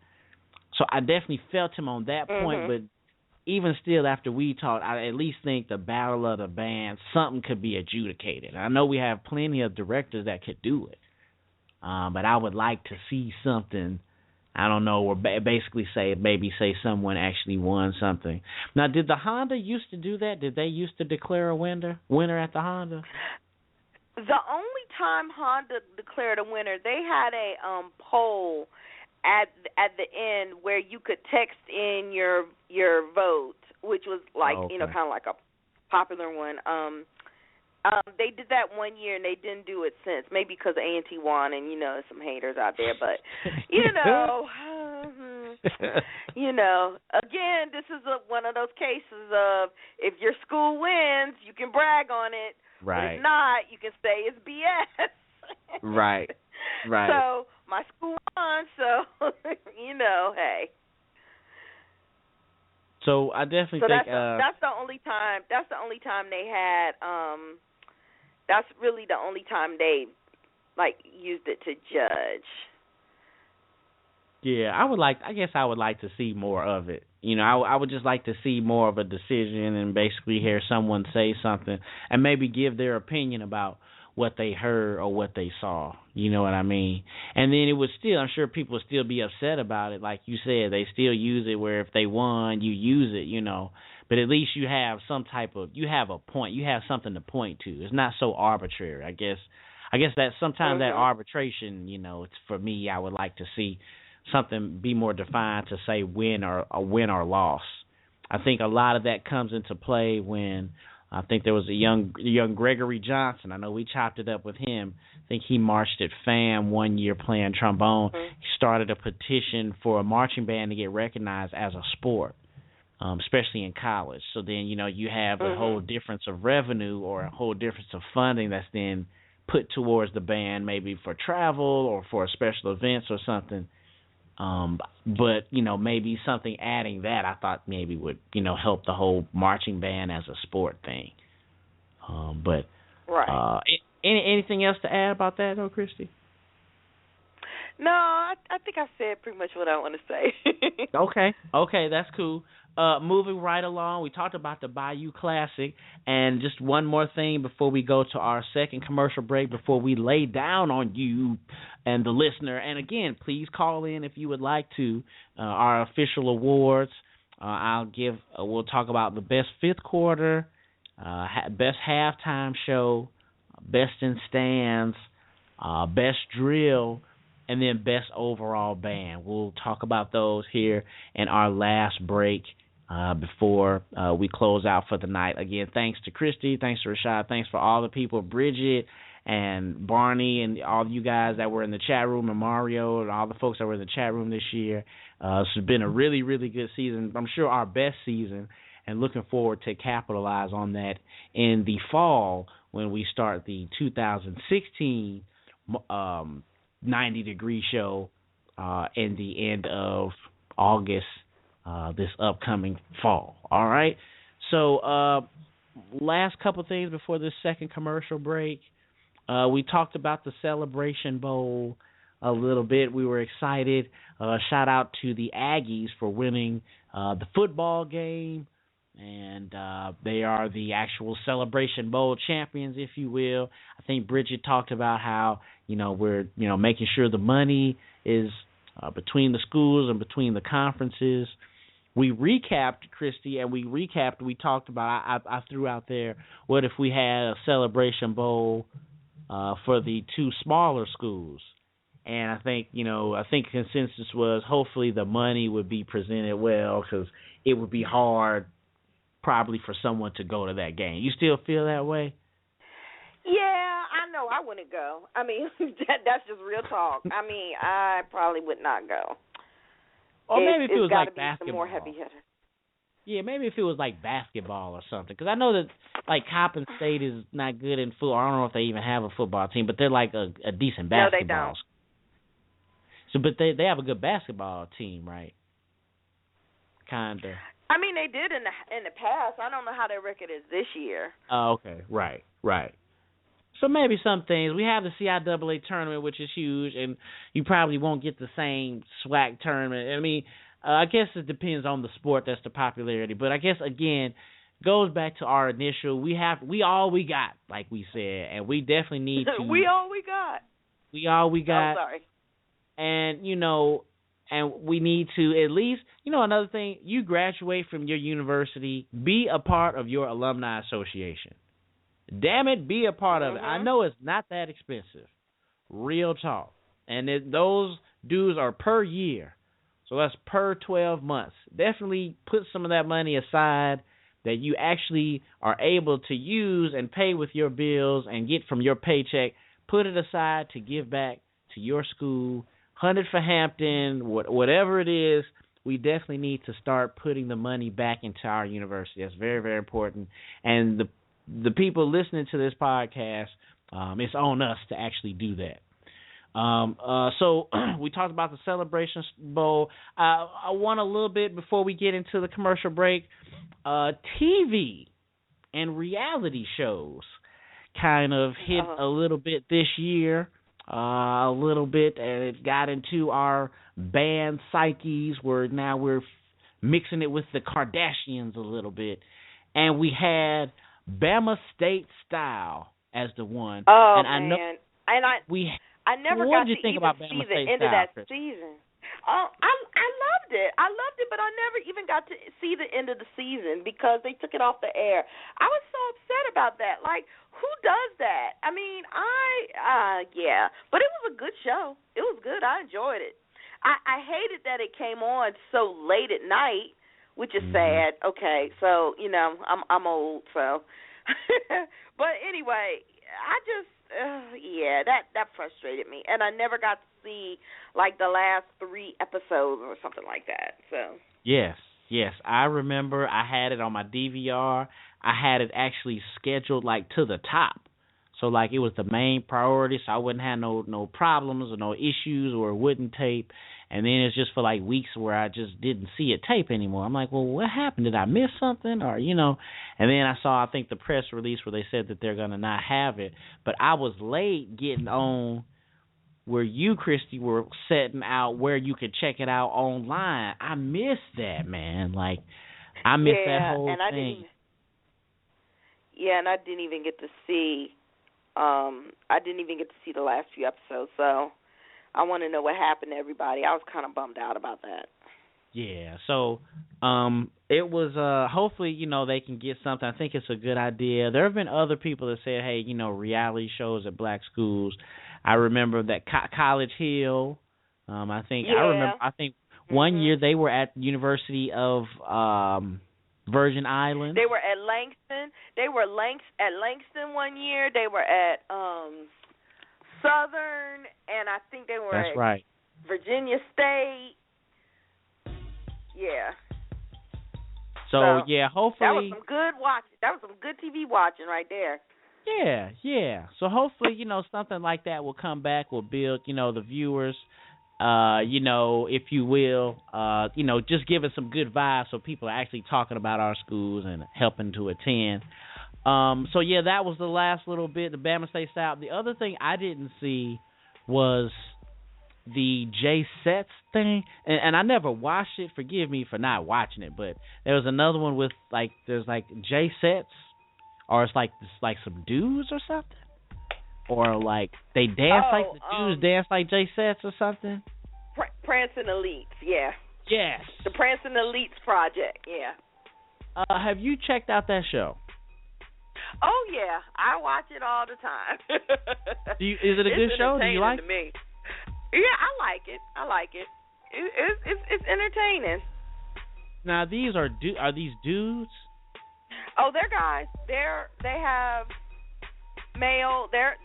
So I definitely felt him on that point, but even still, after we talked, I at least think the Battle of the Bands, something could be adjudicated. I know we have plenty of directors that could do it, but I would like to see something, I don't know, or basically maybe say someone actually won something. Now, did the Honda used to do that? Did they used to declare a winner at the Honda? The only time Honda declared a winner, they had a poll at the end where you could text in your vote, which was like you know, kind of like a popular one. They did that one year and they didn't do it since. Maybe because A&T won, and you know, some haters out there. But you know, you know, again, this is one of those cases of if your school wins, you can brag on it. Right. But if not, you can say it's BS. Right. So my school won, so you know, hey. So I definitely think that's the only time. That's the only time they had. That's really the only time they like used it to judge. Yeah, I guess I would like to see more of it. You know, I would just like to see more of a decision and basically hear someone say something and maybe give their opinion about what they heard or what they saw. You know what I mean? And then it would still, I'm sure people would still be upset about it. Like you said, they still use it where if they won, you use it, you know. But at least you have you have a point. You have something to point to. It's not so arbitrary, I guess that sometimes that arbitration, you know, it's for me, I would like to see something be more defined to say win or loss. I think a lot of that comes into play when I think there was a young Gregory Johnson. I know we chopped it up with him. I think he marched at FAM one year playing trombone. He started a petition for a marching band to get recognized as a sport, especially in college. So then, you know, you have a whole difference of revenue or a whole difference of funding that's then put towards the band, maybe for travel or for special events or something. But, you know, maybe something adding that I thought maybe would, you know, help the whole marching band as a sport thing. But anything else to add about that, though, Christy? No, I think I said pretty much what I want to say. Okay, that's cool. Moving right along, we talked about the Bayou Classic, and just one more thing before we go to our second commercial break, before we lay down on you and the listener. And again, please call in if you would like to. Our official awards, we'll talk about the best fifth quarter, best halftime show, best in stands, best drill, and then best overall band. We'll talk about those here in our last break before we close out for the night. Again, thanks to Christy, thanks to Rashad, thanks for all the people, Bridget and Barney and all you guys that were in the chat room, and Mario and all the folks that were in the chat room this year. It's been a really, really good season. I'm sure our best season, and looking forward to capitalize on that in the fall when we start the 2016 90 Degree show in the end of August this upcoming fall. All right. So last couple things before this second commercial break. We talked about the Celebration Bowl a little bit. We were excited. Shout out to the Aggies for winning the football game. And they are the actual Celebration Bowl champions, if you will. I think Bridget talked about how, you know, we're, you know, making sure the money is between the schools and between the conferences. We recapped, Christy, and we talked about, I threw out there, what if we had a Celebration Bowl for the two smaller schools? And I think consensus was hopefully the money would be presented well, because it would be hard probably for someone to go to that game. You still feel that way? Yeah, I know I wouldn't go. I mean, that's just real talk. I mean, I probably would not go. Or maybe if it was like basketball. More heavy hitter. Yeah, maybe if it was like basketball or something. Because I know that like Coppin State is not good in football. I don't know if they even have a football team, but they're like a decent basketball. No, they don't. So, but they have a good basketball team, right? Kinda. I mean, they did in the past. I don't know how their record is this year. Oh, okay. Right. So maybe some things. We have the CIAA tournament, which is huge, and you probably won't get the same SWAC tournament. I mean, I guess it depends on the sport. That's the popularity. But I guess, again, goes back to our initial, we all we got, like we said, and we definitely need to. We all we got. We all we got. Oh, sorry. And, and we need to at least, another thing, you graduate from your university, be a part of your alumni association. Damn it, be a part of it. I know it's not that expensive. Real talk. And those dues are per year. So that's per 12 months. Definitely put some of that money aside that you actually are able to use and pay with your bills and get from your paycheck. Put it aside to give back to your school. 100 for Hampton, whatever it is, we definitely need to start putting the money back into our university. That's very, very important. And the people listening to this podcast, it's on us to actually do that. So we talked about the Celebration Bowl. I want a little bit before we get into the commercial break. TV and reality shows kind of hit a little bit this year, a little bit, and it got into our band psyches where now we're mixing it with the Kardashians a little bit. And we had Bama State Style as the one. Oh, and man. I never what got did you to think even about see Bama the State end of Style, that Chris? season. I loved it. I loved it, but I never even got to see the end of the season because they took it off the air. I was so upset about that. Like, who does that? I mean, yeah. But it was a good show. It was good. I enjoyed it. I hated that it came on so late at night, which is sad. Okay, so, I'm old, so. But anyway, I just, that frustrated me. And I never got to see, like, the last 3 episodes or something like that, so. Yes. I remember I had it on my DVR. I had it actually scheduled, like, to the top. So, like, it was the main priority, so I wouldn't have no problems or no issues or it wouldn't tape. And then it's just for, like, weeks where I just didn't see it tape anymore. I'm like, well, what happened? Did I miss something? Or, And then I saw, I think, the press release where they said that they're going to not have it. But I was late getting on where you, Christy, were setting out where you could check it out online. I missed that, man. Like, I missed that whole thing. And I didn't even get to see the last few episodes, so I want to know what happened to everybody. I was kind of bummed out about that. Yeah, so it was hopefully, they can get something. I think it's a good idea. There have been other people that said, hey, reality shows at black schools. I remember that College Hill. I think one year they were at University of Virgin Islands. They were at Langston. They were at Langston one year. They were at Southern, and I think they were at Virginia State. Yeah. So yeah, hopefully that was some good watching. That was some good TV watching right there. Yeah. So hopefully, something like that will come back, will build, the viewers, if you will, just give us some good vibes so people are actually talking about our schools and helping to attend. So yeah, that was the last little bit, the Bama State Style. The other thing I didn't see was the Jay Sets thing, and I never watched it. Forgive me for not watching it, but there was another one with there's Jay Sets, or it's like some dudes or something, or like they dance like the dudes dance like Jay Sets or something. Prancing Elites, yeah. Yes. The Prancing Elites Project, yeah. Have you checked out that show? Oh yeah, I watch it all the time. Is it a good show? Do you like it? To me. Yeah, I like it. It's entertaining. Now are these dudes? Oh, they're guys. They have male. They're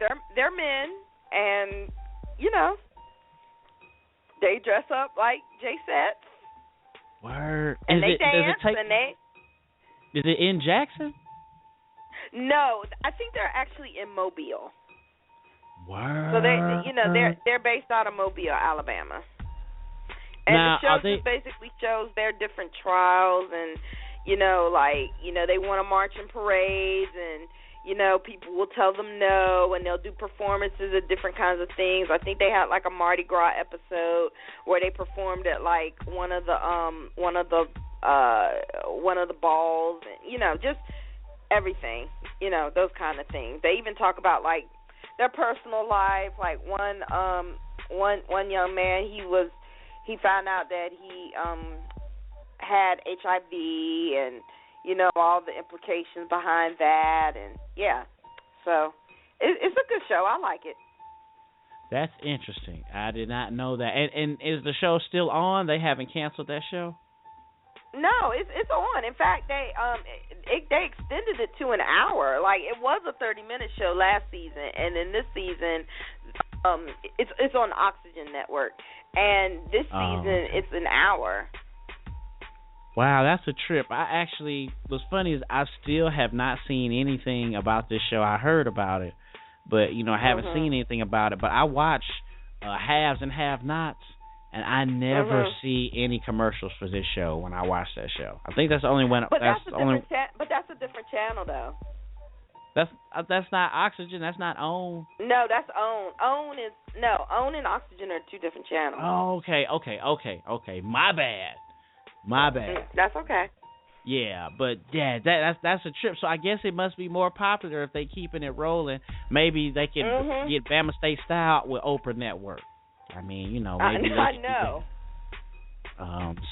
men, and they dress up like Jay Sets. Word. And they dance. Is it in Jackson? No, I think they're actually in Mobile. Word. So they're based out of Mobile, Alabama. And now, the show just basically shows their different trials and they want to march in parades and people will tell them no, and they'll do performances of different kinds of things. I think they had like a Mardi Gras episode where they performed at like one of the balls, and just everything, those kind of things. They even talk about like their personal life. Like one young man, he found out that he had HIV, and all the implications behind that, and so it's a good show. I like it. That's interesting. I did not know that. And is the show still on? They haven't canceled that show? No, it's on. In fact, they extended it to an hour. Like, it was a 30-minute show last season, and then this season, it's on Oxygen Network, and this season it's an hour. Wow, that's a trip. What's funny is I still have not seen anything about this show. I heard about it, but, I haven't seen anything about it. But I watch Haves and Have-Nots, and I never see any commercials for this show when I watch that show. I think that's the only one. But that's a different channel, though. That's not Oxygen. That's not OWN. No, that's OWN. OWN and Oxygen are two different channels. Oh, okay. My bad. That's okay. Yeah, but that's a trip. So I guess it must be more popular if they keeping it rolling. Maybe they can get Bama State Style with Oprah Network. I mean, maybe I know.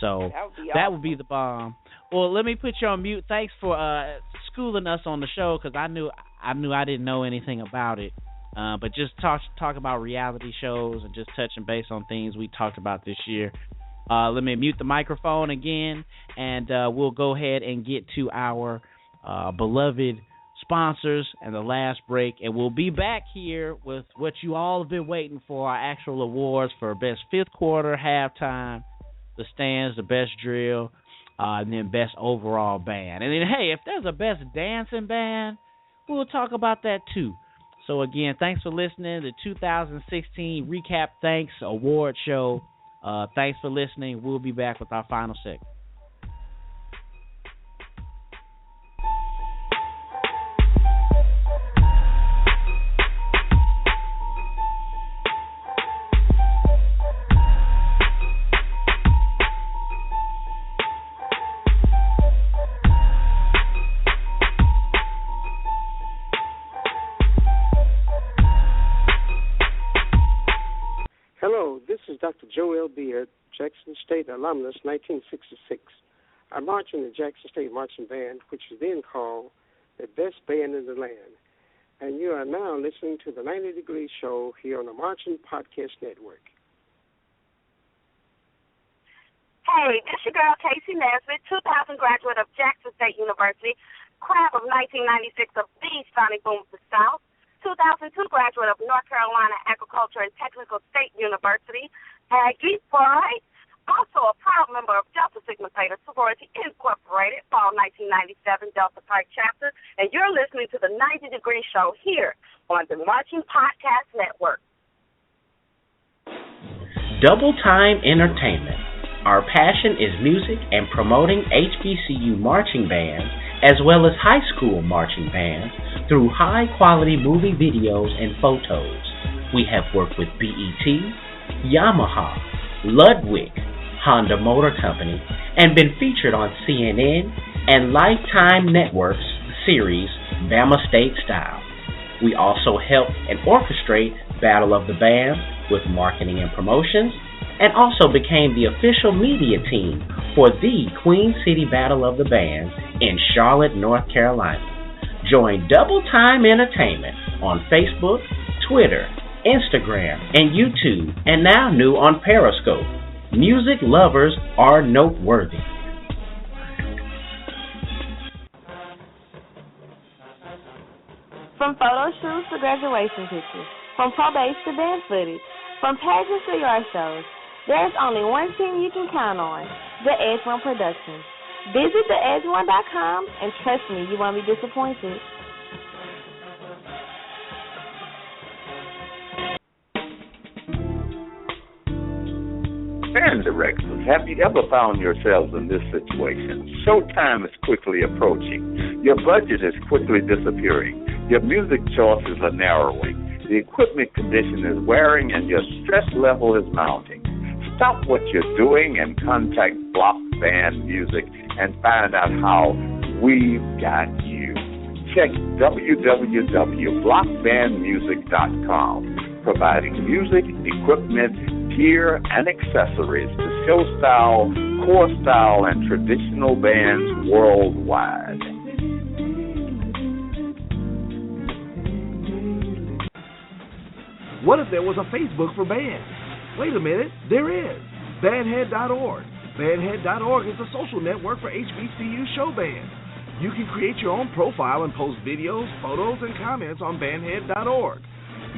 So that would be the bomb. Well, let me put you on mute. Thanks for schooling us on the show, because I knew I didn't know anything about it. But just talk about reality shows and just touching base on things we talked about this year. Let me mute the microphone again, and we'll go ahead and get to our beloved sponsors and the last break, and we'll be back here with what you all have been waiting for, our actual awards for best fifth quarter, halftime, the stands, the best drill, and then best overall band. And then, hey, if there's a best dancing band, we'll talk about that too. So again, thanks for listening to the 2016 Recap Thanks Award Show. Thanks for listening. We'll be back with our final segment. Dr. Joel Beard, Jackson State alumnus, 1966. I marched in the Jackson State Marching Band, which was then called the best band in the land. And you are now listening to the 90 Degree Show here on the Marching Podcast Network. Hey, this is your girl, Casey Nesbitt, 2000 graduate of Jackson State University, crab of 1996 of the Sonic Boom of the South, 2002 graduate of North Carolina Agriculture and Technical State University, Aggie Pride, also a proud member of Delta Sigma Theta Sorority Incorporated, fall 1997 Delta Pi Chapter, and you're listening to the 90 Degree Show here on the Marching Podcast Network. Double Time Entertainment. Our passion is music and promoting HBCU marching bands as well as high school marching bands through high-quality movie videos and photos. We have worked with BET, Yamaha, Ludwig, Honda Motor Company, and been featured on CNN and Lifetime Network's series Bama State Style. We also help and orchestrate Battle of the Bands with marketing and promotions, and also became the official media team for the Queen City Battle of the Bands in Charlotte, North Carolina. Join Double Time Entertainment on Facebook, Twitter, Instagram, and YouTube, and now new on Periscope. Music lovers are noteworthy. From photo shoots to graduation pictures, from probates to band footage, from pageants to yard shows, there's only one team you can count on, The Edge One Productions. Visit theedge1.com and trust me, you won't be disappointed. Band directors, have you ever found yourselves in this situation? Showtime is quickly approaching. Your budget is quickly disappearing. Your music choices are narrowing. The equipment condition is wearing and your stress level is mounting. Stop what you're doing and contact Block Band Music and find out how we've got you. Check www.blockbandmusic.com, providing music, equipment, gear, and accessories to show style, core style, and traditional bands worldwide. What if there was a Facebook for bands? Wait a minute, there is. Bandhead.org. Bandhead.org is a social network for HBCU show bands. You can create your own profile and post videos, photos, and comments on Bandhead.org.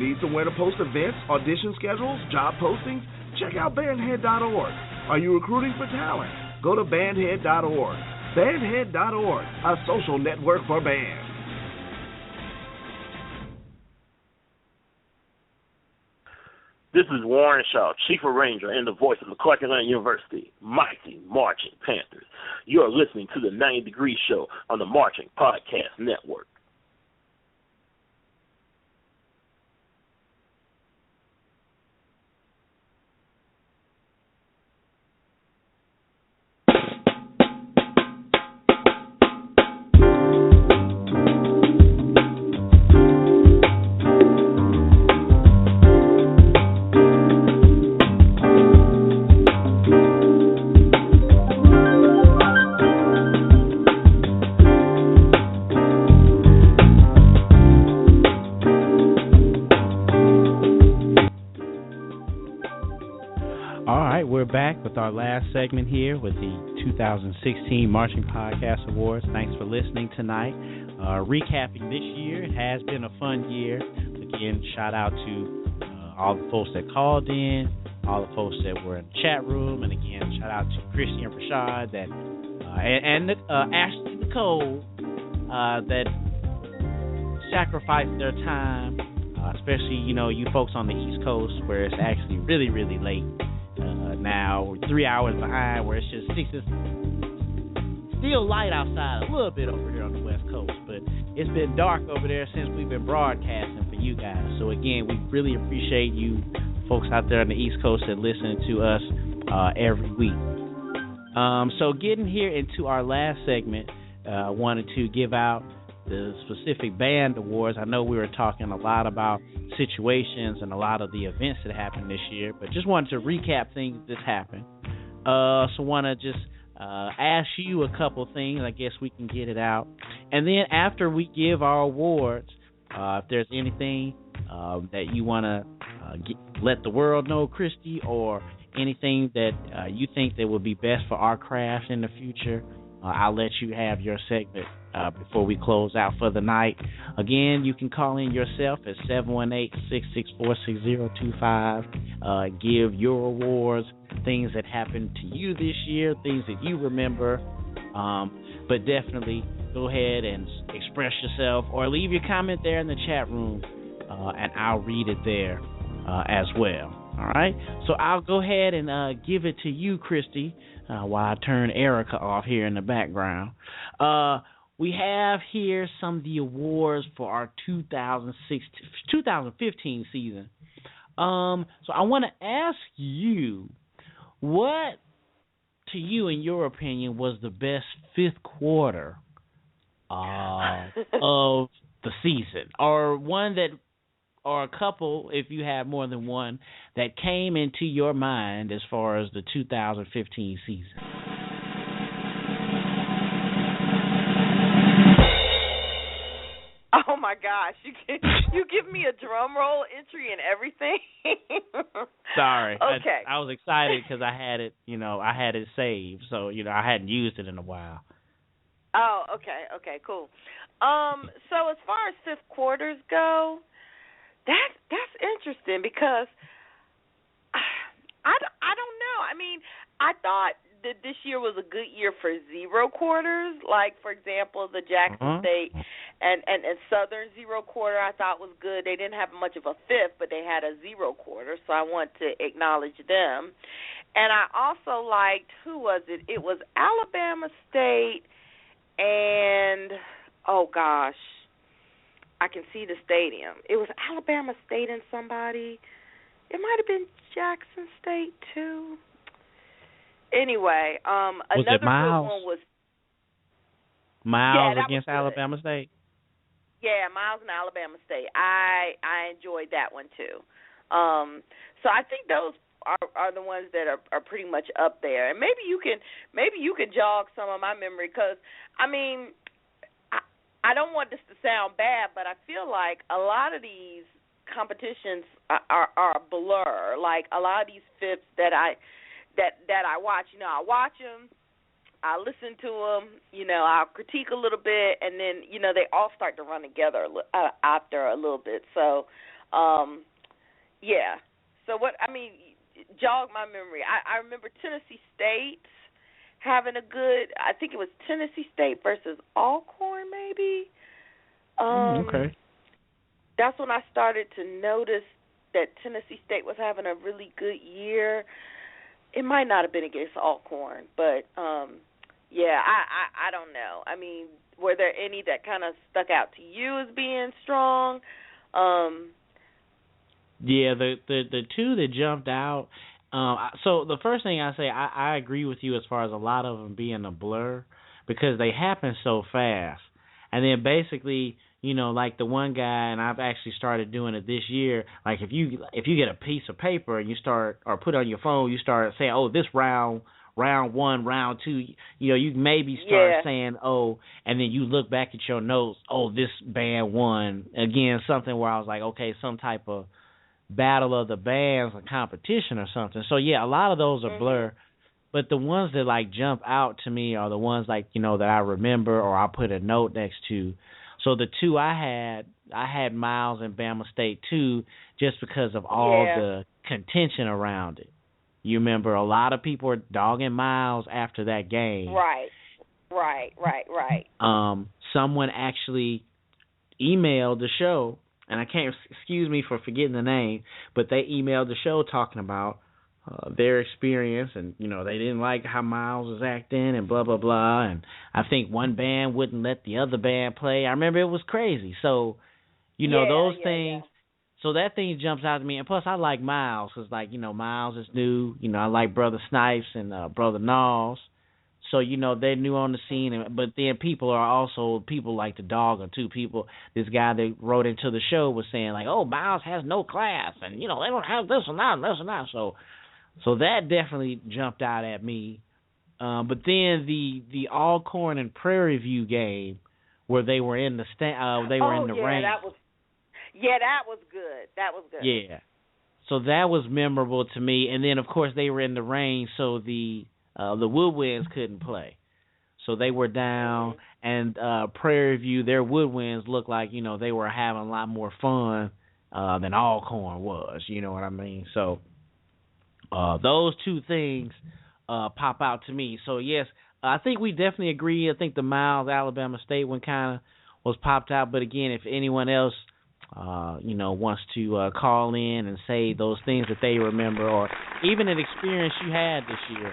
Need somewhere to post events, audition schedules, job postings? Check out Bandhead.org. Are you recruiting for talent? Go to Bandhead.org. Bandhead.org, a social network for bands. This is Warren Shaw, Chief Arranger and the voice of McClark Atlanta University, Mighty Marching Panthers. You are listening to the 90 Degree Show on the Marching Podcast Network. Back with our last segment here with the 2016 Marching Podcast Awards. Thanks for listening tonight. Recapping this year, it has been a fun year. Again, shout out to all the folks that called in, all the folks that were in the chat room, and again, shout out to Christy and Rashad that and Ashley Nicole that sacrificed their time, especially you folks on the East Coast where it's actually really, really late. Now we're 3 hours behind where it's just 6. It's still light outside a little bit over here on the West Coast, but it's been dark over there since we've been broadcasting for you guys. So again, we really appreciate you folks out there on the East Coast that listen to us every week. So getting here into our last segment, I wanted to give out the specific band awards. I know we were talking a lot about situations and a lot of the events that happened this year, but just wanted to recap things that happened. So want to just ask you a couple things. I guess we can get it out. And then after we give our awards, if there's anything that you want to let the world know, Christy, or anything that you think that would be best for our craft in the future, I'll let you have your segment before we close out for the night. Again, you can call in yourself at 718-664-6025. Give your awards, things that happened to you this year, things that you remember. But definitely go ahead and express yourself or leave your comment there in the chat room, and I'll read it there as well. All right? So I'll go ahead and give it to you, Christy, while I turn Erica off here in the background. We have here some of the awards for our 2015 season. So I want to ask you, what, to you, in your opinion, was the best fifth quarter of the season, or one that, or a couple, if you have more than one, that came into your mind as far as the 2015 season? Oh my gosh! You give me a drum roll entry and everything. Sorry. Okay. I was excited because I had it. I had it saved, so I hadn't used it in a while. Oh, okay, cool. So as far as fifth quarters go, that's interesting because I don't know. I mean, I thought that this year was a good year for zero quarters. Like, for example, the Jackson State and Southern zero quarter I thought was good. They didn't have much of a fifth, but they had a zero quarter, so I want to acknowledge them. And I also liked, who was it? It was Alabama State and, oh gosh, I can see the stadium. It was Alabama State and somebody. It might have been Jackson State too. Anyway, another it Miles? good one was Miles against Alabama State. Yeah, Miles and Alabama State. I enjoyed that one too. So I think those are the ones that are pretty much up there. And maybe you can jog some of my memory, because I mean, I don't want this to sound bad, but I feel like a lot of these competitions are a blur. Like a lot of these fifths that I watch, I watch them, I listen to them, I'll critique a little bit, and then they all start to run together after a little bit. So, yeah. So jog my memory. I remember Tennessee State having a good. I think it was Tennessee State versus Alcorn, maybe. Okay. That's when I started to notice that Tennessee State was having a really good year. It might not have been against Alcorn, but yeah, I don't know. I mean, were there any that kind of stuck out to you as being strong? Yeah, the two that jumped out. So the first thing I say, I agree with you as far as a lot of them being a blur, because they happen so fast. And then basically, like the one guy, and I've actually started doing it this year. Like if you get a piece of paper and you start, or put it on your phone, you start saying, oh, this round 1, round 2, you maybe start saying, oh, and then you look back at your notes, oh, this band won. Again, something where I was like, okay, some type of battle of the bands or competition or something. So yeah, a lot of those are blur, but the ones that like jump out to me are the ones like that I remember or I put a note next to. So the two I had Miles and Bama State too, just because of all the contention around it. You remember a lot of people were dogging Miles after that game. Right. Someone actually emailed the show, and I can't, excuse me for forgetting the name, but they emailed the show talking about their experience, and they didn't like how Miles was acting and blah blah blah, and I think one band wouldn't let the other band play. I remember it was crazy. So those things. Yeah. So that thing jumps out to me, and plus I like Miles because Miles is new. I like Brother Snipes and Brother Knowles. So they're new on the scene, but then people like to dog them too. This guy that wrote into the show was saying like, oh, Miles has no class, and they don't have this and that and this and that. So that definitely jumped out at me. But then the Alcorn and Prairie View game where they were in the in the rain. That was good. Yeah. So that was memorable to me. And then of course they were in the rain, so the Woodwinds couldn't play. So they were down, and Prairie View, their Woodwinds looked like, they were having a lot more fun than Alcorn was, you know what I mean? So those two things pop out to me. So yes, I think we definitely agree. I think the Miles Alabama State one kind of was popped out, but again, if anyone else wants to call in and say those things that they remember, or even an experience you had this year,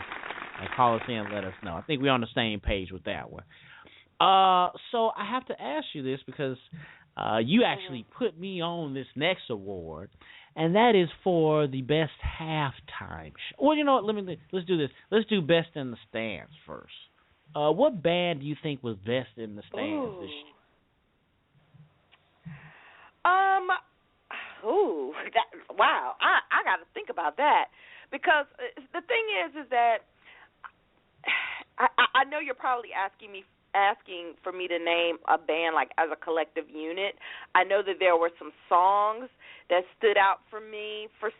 call us in and let us know. I think we're on the same page with that one. So I have to ask you this because you actually put me on this next award, and that is for the best halftime show. Well, you know what? Let's do this. Let's do best in the stands first. What band do you think was best in the stands this year? Wow. I got to think about that, because the thing is that I know you're probably asking for me to name a band like as a collective unit. I know that there were some songs that stood out for me for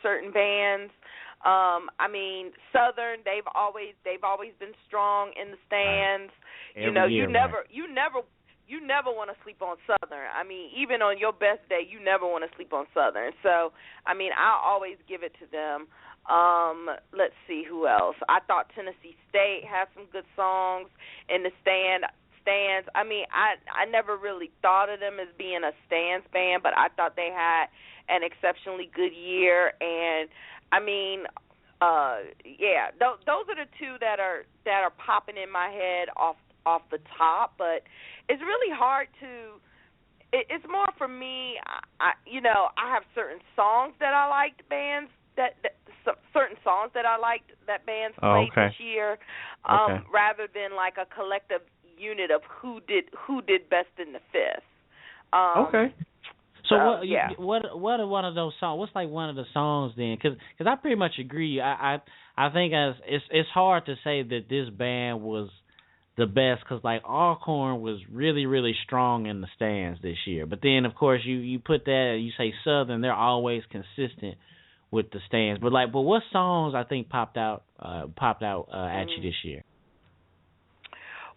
certain bands. Southern, they've always been strong in the stands. Right. You never want to sleep on Southern. Even on your best day, you never want to sleep on Southern. So, I'll always give it to them. Let's see who else. I thought Tennessee State had some good songs in the stands. I never really thought of them as being a stands band, but I thought they had an exceptionally good year. And those are the two that are popping in my head off the top. But it's really hard to it's more for me. I have certain songs that I liked bands that certain songs that I liked that bands played this year, rather than like a collective unit of who did best in the fifth. So what are one of those songs? What's like one of the songs then? Because I pretty much agree. I think it's hard to say that this band was the best, because like Alcorn was really, really strong in the stands this year. But then of course you put that, you say Southern, they're always consistent with the stands. But what songs I think popped out at you this year?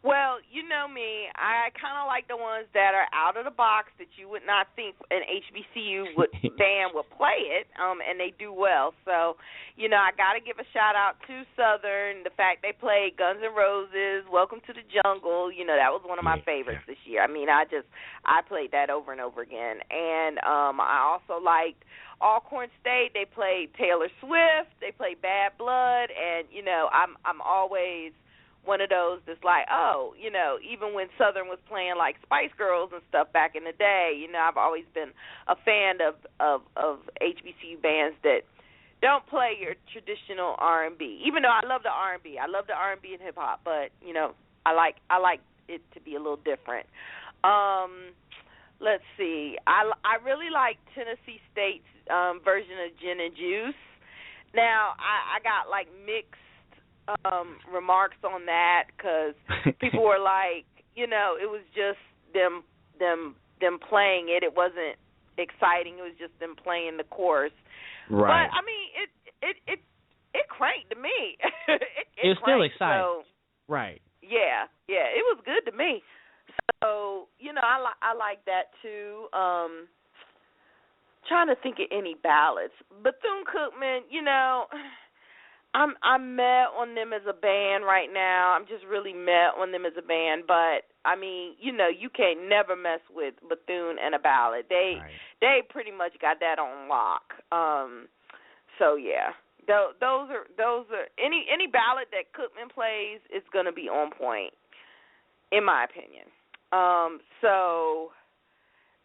Well, you know me, I kind of like the ones that are out of the box that you would not think an HBCU band would play it, and they do well. So, I got to give a shout-out to Southern, the fact they played Guns N' Roses, Welcome to the Jungle. That was one of my favorites this year. I mean, I played that over and over again. And I also liked Alcorn State. They played Taylor Swift. They played Bad Blood. And, I'm always one of those that's like, even when Southern was playing like Spice Girls and stuff back in the day, I've always been a fan of HBCU bands that don't play your traditional R&B. Even though I love the R&B, I love the R&B and hip hop, but I like it to be a little different. Let's see, I really like Tennessee State's version of Gin and Juice. Now I got like mixed remarks on that, because people were like, it was just them playing it. It wasn't exciting. It was just them playing the chorus. Right. But I mean, it cranked to me. It's still exciting. So, right. Yeah, it was good to me. So I like that too. Trying to think of any ballads. Bethune-Cookman, I'm met on them as a band right now. I'm just really met on them as a band. But, I mean, you can't never mess with Bethune and a ballad. They pretty much got that on lock. So, yeah. Those are any ballad that Cookman plays is going to be on point, in my opinion. So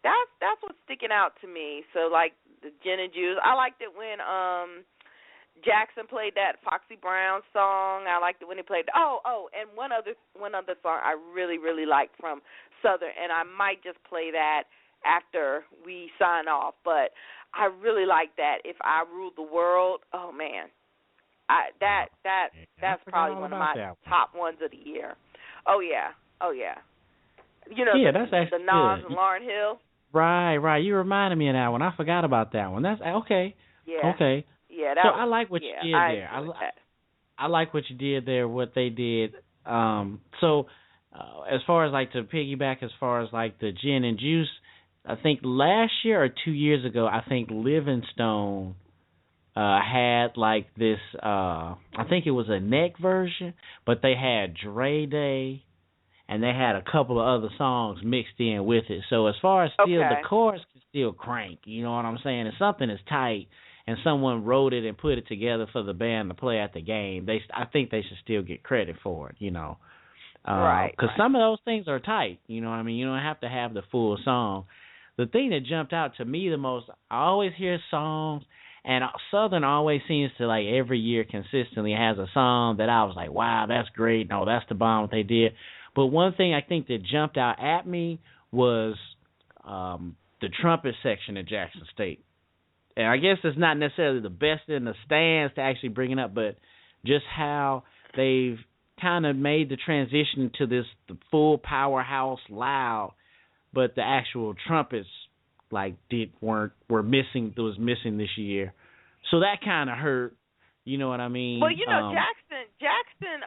that's what's sticking out to me. So, like, the Gin and Juice. I liked it when Jackson played that Foxy Brown song. I liked it when he played. And one other song I really, really liked from Southern, and I might just play that after we sign off. But I really like that. If I Ruled the World. Oh man, that's probably one of my top ones of the year. Oh yeah. That's actually the Nas good. and Lauryn Hill. Right. You reminded me of that one. I forgot about that one. That's okay. Yeah. Okay. Yeah, so I like what you did there. I like what you did there, what they did. So as far as like to piggyback, as far as like the Gin and Juice, I think last year or 2 years ago, I think Livingstone had like this, I think it was a neck version, but they had Dre Day, and they had a couple of other songs mixed in with it. So as far as still the chorus can still crank, you know what I'm saying? If something is tight and someone wrote it and put it together for the band to play at the game, I think they should still get credit for it, Right. Because some of those things are tight, you know what I mean? You don't have to have the full song. The thing that jumped out to me the most, I always hear songs, and Southern always seems to, like, every year consistently has a song that I was like, wow, that's great. No, that's the bomb what they did. But one thing I think that jumped out at me was the trumpet section at Jackson State. And I guess it's not necessarily the best in the stands to actually bring it up, but just how they've kind of made the transition to the full powerhouse loud, but the actual trumpets were missing. Was missing this year, so that kind of hurt. You know what I mean? Well, Jackson.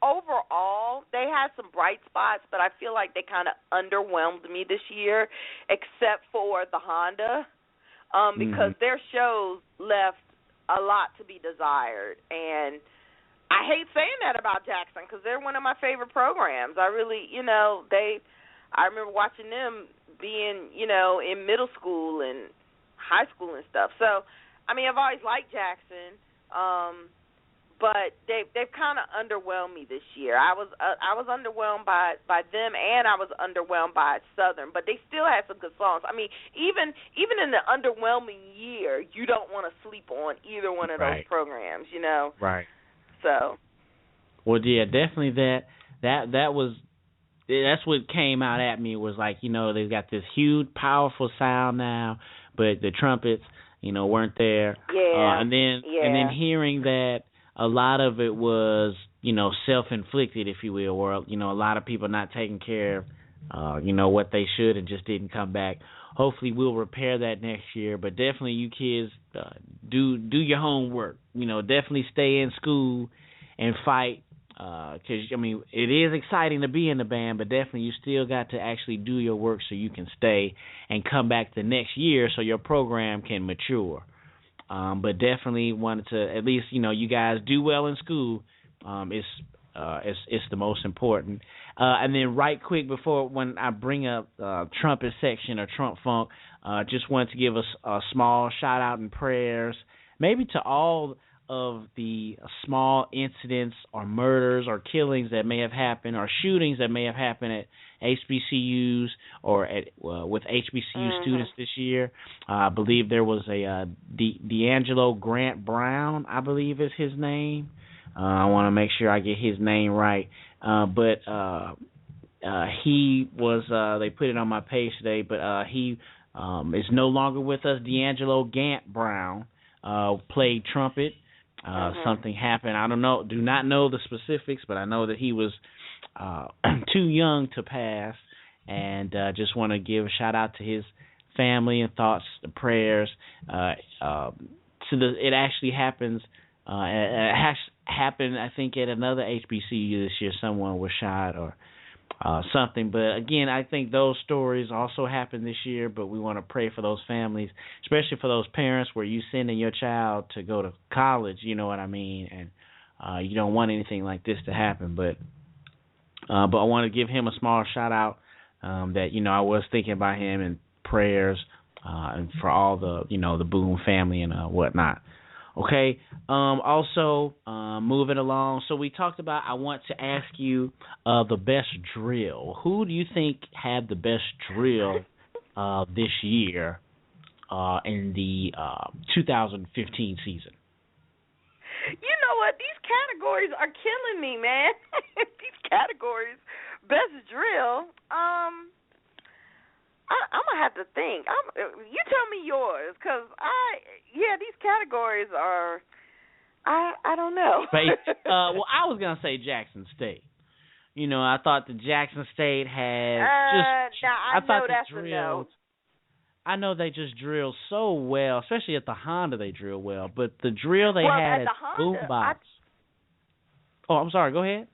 Overall, they had some bright spots, but I feel like they kind of underwhelmed me this year, except for the Honda. Because their shows left a lot to be desired. And I hate saying that about Jackson because they're one of my favorite programs. I really, I remember watching them being, in middle school and high school and stuff. So, I mean, I've always liked Jackson. but they've kind of underwhelmed me this year. I was underwhelmed by them, and I was underwhelmed by Southern, but they still had some good songs. I mean, even in the underwhelming year, you don't want to sleep on either one of those programs, you know. Right. So. Well, yeah, definitely that's what came out at me was like, you know, they've got this huge, powerful sound now, but the trumpets, you know, weren't there. Yeah. And then hearing that a lot of it was, you know, self-inflicted, if you will, or, you know, a lot of people not taking care of, you know, what they should and just didn't come back. Hopefully we'll repair that next year, but definitely you kids do your homework. You know, definitely stay in school and fight, because, I mean, it is exciting to be in the band, but definitely you still got to actually do your work so you can stay and come back the next year so your program can mature. But definitely wanted to at least, you know, you guys do well in school. It's the most important. And then right quick before when I bring up trumpet section or Trump Funk, just wanted to give us a small shout out and prayers, maybe to all of the small incidents or murders or killings that may have happened or shootings that may have happened at HBCUs or at with HBCU students this year. I believe there was a D'Angelo Grant Brown, I believe is his name. I want to make sure I get his name right. But he was, they put it on my page today, but he is no longer with us. D'Angelo Gant Brown played trumpet. Something happened. I do not know the specifics, but I know that he was too young to pass, and just want to give a shout out to his family and thoughts, the prayers. It actually happens. It happened, I think, at another HBCU this year. Someone was shot or something. But again, I think those stories also happened this year. But we want to pray for those families, especially for those parents where you sending your child to go to college. You know what I mean? And you don't want anything like this to happen. But I want to give him a small shout out. That, you know, I was thinking about him and prayers and for all the, you know, the Boone family and whatnot. Okay. Also, moving along. So we talked about, I want to ask you the best drill. Who do you think had the best drill this year in the 2015 season? You know what? These categories are killing me, man. These categories, best drill. I'm gonna have to think. You tell me yours, cause these categories are. I don't know. Well, I was gonna say Jackson State. You know, I thought the Jackson State had I thought know that's drills, a no. I know they just drilled so well, especially at the Honda. They drill well, but the drill they had at the Honda, Boombox. Oh, I'm sorry. Go ahead.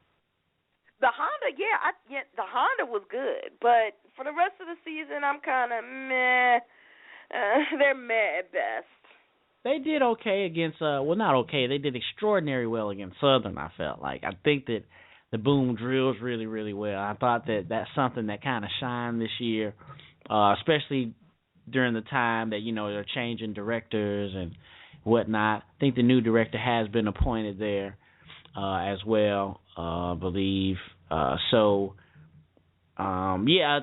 The Honda, the Honda was good, but for the rest of the season, I'm kind of meh. They're meh at best. They did okay against, not okay. They did extraordinary well against Southern, I felt like. I think that the Boom drills really, really well. I thought that that's something that kind of shined this year, especially during the time that, you know, they're changing directors and whatnot. I think the new director has been appointed there as well, I believe. I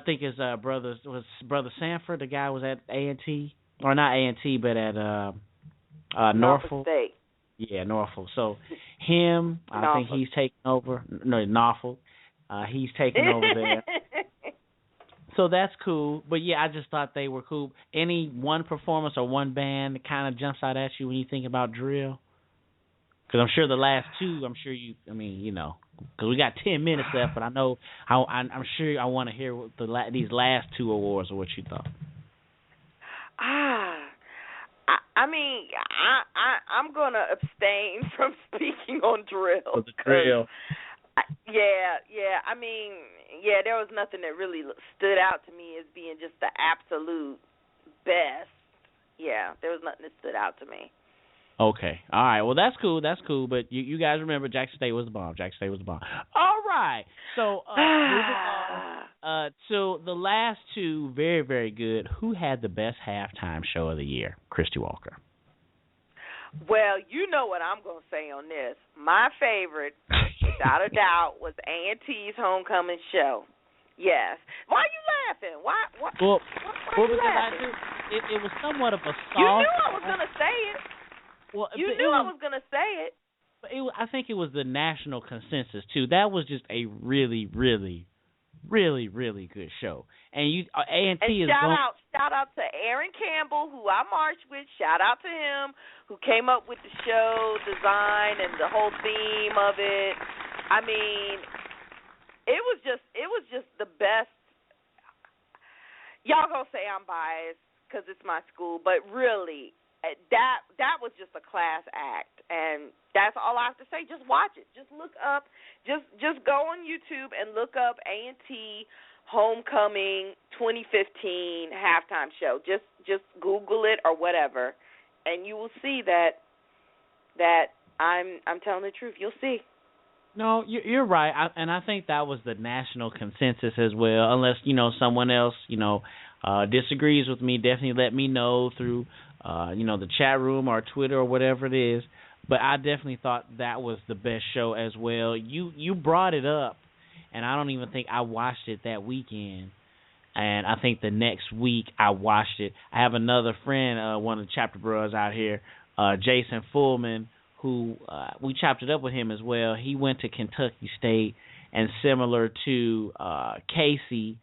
think his brother Sanford, the guy was at A&T, or not A&T, but at Norfolk State. Yeah, Norfolk. So him, I think he's taking over. No, Norfolk. He's taking over there. So that's cool. But yeah, I just thought they were cool. Any one performance or one band that kind of jumps out at you when you think about drill? Because I'm sure the last two, because we got 10 minutes left, but I know I'm sure I want to hear what these last two awards or what you thought. I'm going to abstain from speaking on drill. For the drill. There was nothing that really stood out to me as being just the absolute best. Yeah, there was nothing that stood out to me. Okay. All right. Well, that's cool. But you guys remember Jackson State was the bomb. All right. So moving on to the last two, very, very good. Who had the best halftime show of the year? Christy Walker. Well, you know what I'm going to say on this. My favorite, without a doubt, was A&T's homecoming show. Yes. Why are you laughing? Why Well, why are you laughing? It was somewhat of a soft. You knew I was going to say it. Well, you knew I was going to say it. But I think it was the national consensus too. That was just a really, really, really, really good show. And A&T is shout out to Aaron Campbell, who I marched with. Shout out to him, who came up with the show design and the whole theme of it. I mean, it was just the best. Y'all gonna say I'm biased because it's my school, but really, that was just a class act, and that's all I have to say. Just watch it. Just look up. Just go on YouTube and look up A&T Homecoming 2015 halftime show. Just Google it or whatever, and you will see that I'm telling the truth. You'll see. No, you're right, and I think that was the national consensus as well. Unless someone else disagrees with me, definitely let me know through the chat room or Twitter or whatever it is. But I definitely thought that was the best show as well. You brought it up, and I don't even think I watched it that weekend. And I think the next week I watched it. I have another friend, one of the chapter bros out here, Jason Fullman, who we chopped it up with him as well. He went to Kentucky State, and similar to Casey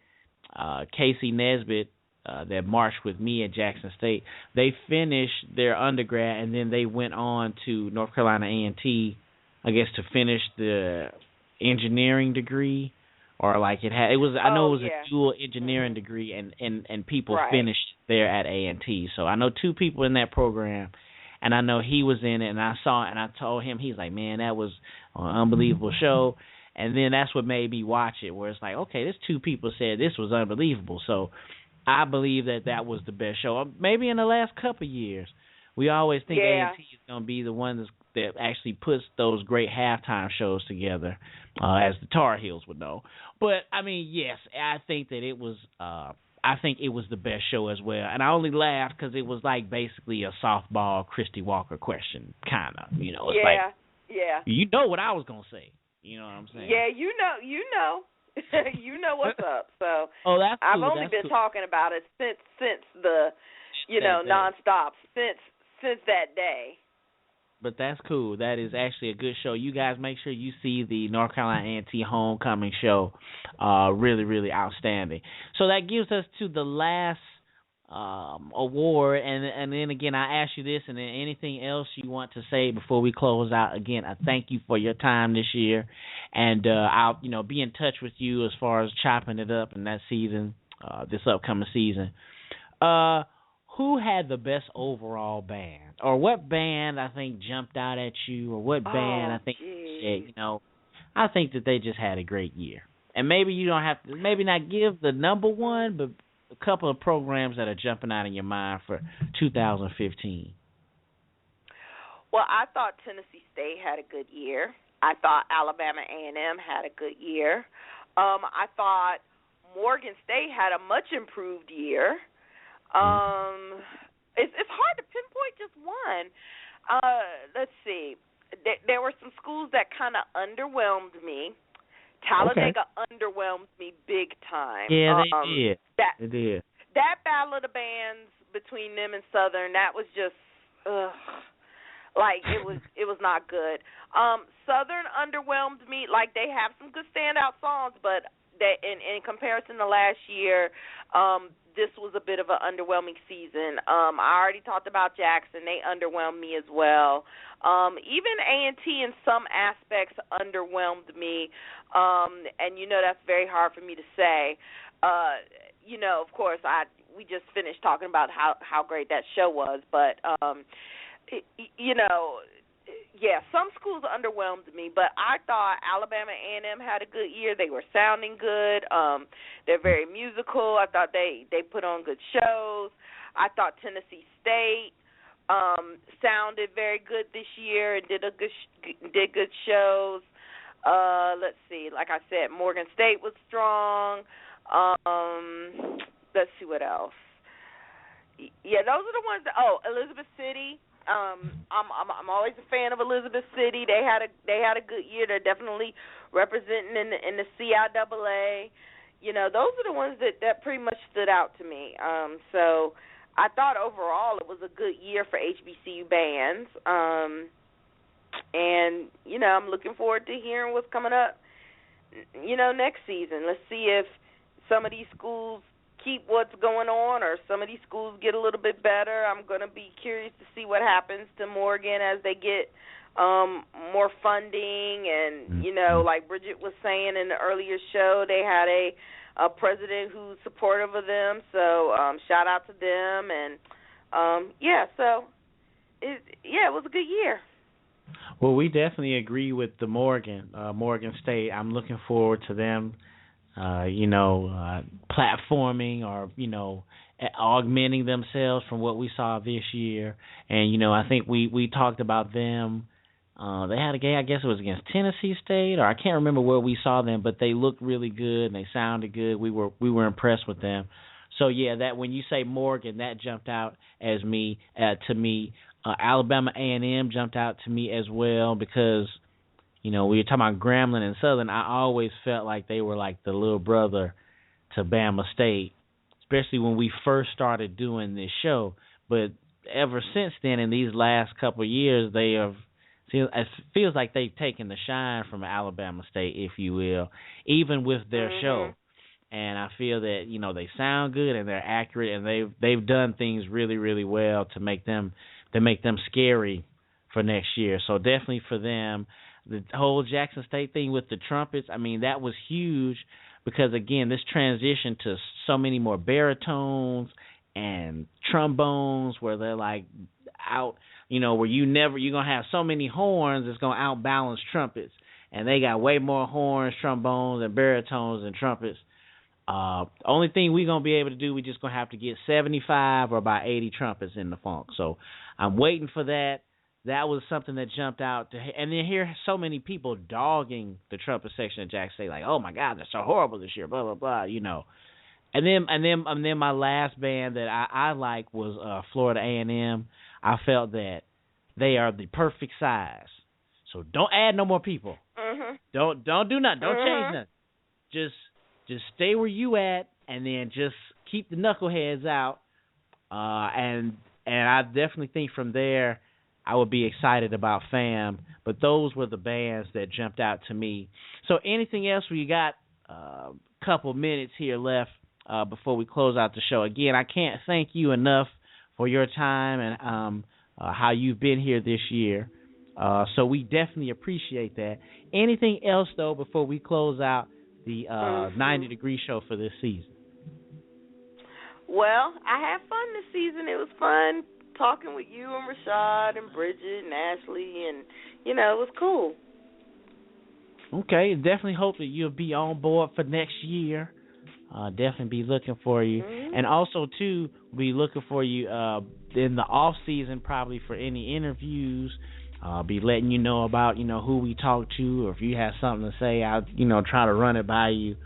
Nesbitt, that marched with me at Jackson State, they finished their undergrad and then they went on to North Carolina A&T, I guess, to finish the engineering degree, or like it was. I know it was a dual engineering degree, and people finished there at A&T. So I know two people in that program. And I know he was in it, and I saw it, and I told him, he's like, man, that was an unbelievable show. And then that's what made me watch it, where it's like, okay, there's two people said this was unbelievable. So I believe that was the best show. Maybe in the last couple of years. We always think A&T is going to be the one that actually puts those great halftime shows together, as the Tar Heels would know. But, I mean, yes, I think that it was the best show as well. And I only laughed because it was like basically a softball Christy Walker question, kind of. It's you know what I was going to say. You know what I'm saying? Yeah, you know. You know what's up. So that's cool. I've only been talking about it since the, nonstop, since that day. But that's cool. That is actually a good show. You guys make sure you see the North Carolina A&T Homecoming show. Really, really outstanding. So that gives us to the last award. And then again, I ask you this, and then anything else you want to say before we close out. Again, I thank you for your time this year. And I'll be in touch with you as far as chopping it up in that season, this upcoming season. Who had the best overall band? Or what band, I think, jumped out at you? Or what band, I think, I think that they just had a great year. And maybe you don't have to, maybe not give the number one, but a couple of programs that are jumping out in your mind for 2015. Well, I thought Tennessee State had a good year. I thought Alabama A&M had a good year. I thought Morgan State had a much improved year. It's hard to pinpoint just one. Let's see. There were some schools that kind of underwhelmed me. Talladega underwhelmed me big time. Yeah, they did. They did. That battle of the bands between them and Southern, that was just, it was not good. Southern underwhelmed me. Like, they have some good standout songs, but in comparison to last year, this was a bit of an underwhelming season. I already talked about Jackson. They underwhelmed me as well. Even A&T in some aspects underwhelmed me, and that's very hard for me to say. Of course, we just finished talking about how great that show was, but some schools underwhelmed me, but I thought Alabama A&M had a good year. They were sounding good. They're very musical. I thought they put on good shows. I thought Tennessee State sounded very good this year and did good shows. Let's see. Like I said, Morgan State was strong. Let's see what else. Yeah, those are the ones Elizabeth City. I'm always a fan of Elizabeth City. They had a good year. They're definitely representing in the CIAA. You know, those are the ones that pretty much stood out to me. So I thought overall it was a good year for HBCU bands. And, you know, I'm looking forward to hearing what's coming up, you know, next season. Let's see if some of these schools keep what's going on or some of these schools get a little bit better. I'm going to be curious to see what happens to Morgan as they get more funding. And, you know, like Bridget was saying in the earlier show, they had a president who's supportive of them. So shout out to them. And, it was a good year. Well, we definitely agree with the Morgan State. I'm looking forward to them, platforming or, augmenting themselves from what we saw this year. And, I think we talked about them. They had a game, I guess it was against Tennessee State, or I can't remember where we saw them, but they looked really good and they sounded good. We were impressed with them. So, yeah, that when you say Morgan, that jumped out to me. Alabama A&M jumped out to me as well because, we were talking about Grambling and Southern. I always felt like they were like the little brother to Bama State, especially when we first started doing this show. But ever since then, in these last couple of years, it feels like they've taken the shine from Alabama State, if you will, even with their show. And I feel that, they sound good and they're accurate, and they've done things really, really well to make them scary for next year. So definitely for them. The whole Jackson State thing with the trumpets, I mean, that was huge because, again, this transition to so many more baritones and trombones where they're like out, where you're going to have so many horns it's going to outbalance trumpets. And they got way more horns, trombones, and baritones and trumpets. Only thing we're going to be able to do, we're just going to have to get 75 or about 80 trumpets in the funk. So I'm waiting for that. That was something that jumped out. And then hear so many people dogging the trumpet section of Jackson State, like, oh, my God, they're so horrible this year, blah, blah, blah, And then my last band that I like was Florida A&M. I felt that they are the perfect size. So don't add no more people. Don't do nothing. Don't change nothing. Just stay where you at, and then just keep the knuckleheads out. And I definitely think from there I would be excited about FAM. But those were the bands that jumped out to me. So anything else? We got a couple minutes here left before we close out the show. Again, I can't thank you enough for your time and how you've been here this year. So we definitely appreciate that. Anything else, though, before we close out the 90 Degree Show for this season? Well, I had fun this season. It was fun talking with you and Rashad and Bridget and Ashley, and, it was cool. Okay, definitely hope that you'll be on board for next year. Definitely be looking for you. And also, too, be looking for you in the off season, probably for any interviews. Be letting you know about, who we talk to, or if you have something to say, I'll, try to run it by you,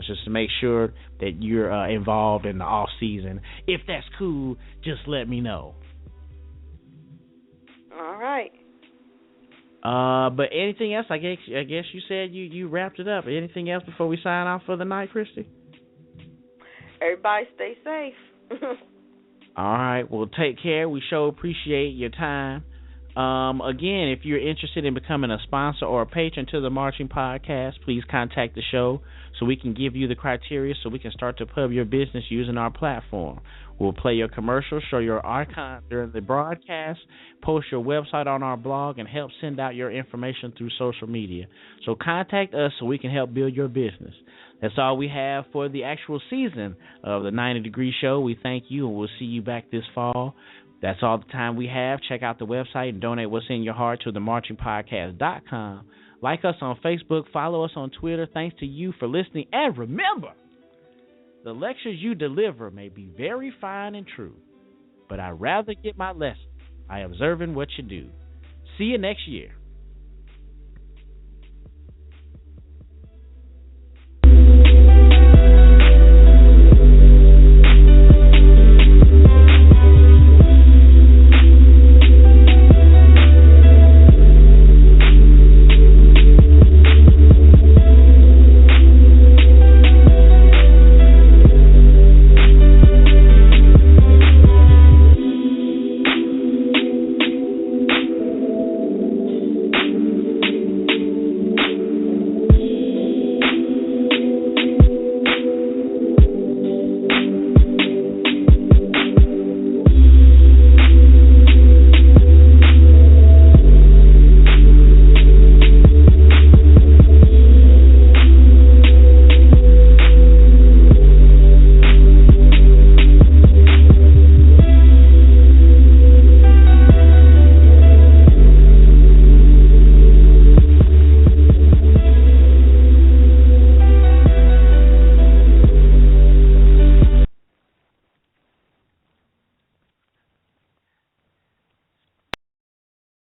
just to make sure that you're involved in the off season. If that's cool, just let me know. All right. But anything else? I guess you said you wrapped it up. Anything else before we sign off for the night, Christy? Everybody stay safe. All right. Well, take care. We sure appreciate your time. Again, if you're interested in becoming a sponsor or a patron to the Marching Podcast, please contact the show so we can give you the criteria so we can start to pub your business using our platform. We'll play your commercials, show your icon during the broadcast, post your website on our blog, and help send out your information through social media. So contact us so we can help build your business. That's all we have for the actual season of the 90 Degree Show. We thank you, and we'll see you back this fall. That's all the time we have. Check out the website and donate what's in your heart to themarchingpodcast.com. Like us on Facebook. Follow us on Twitter. Thanks to you for listening. And remember, the lectures you deliver may be very fine and true, but I'd rather get my lesson by observing what you do. See you next year.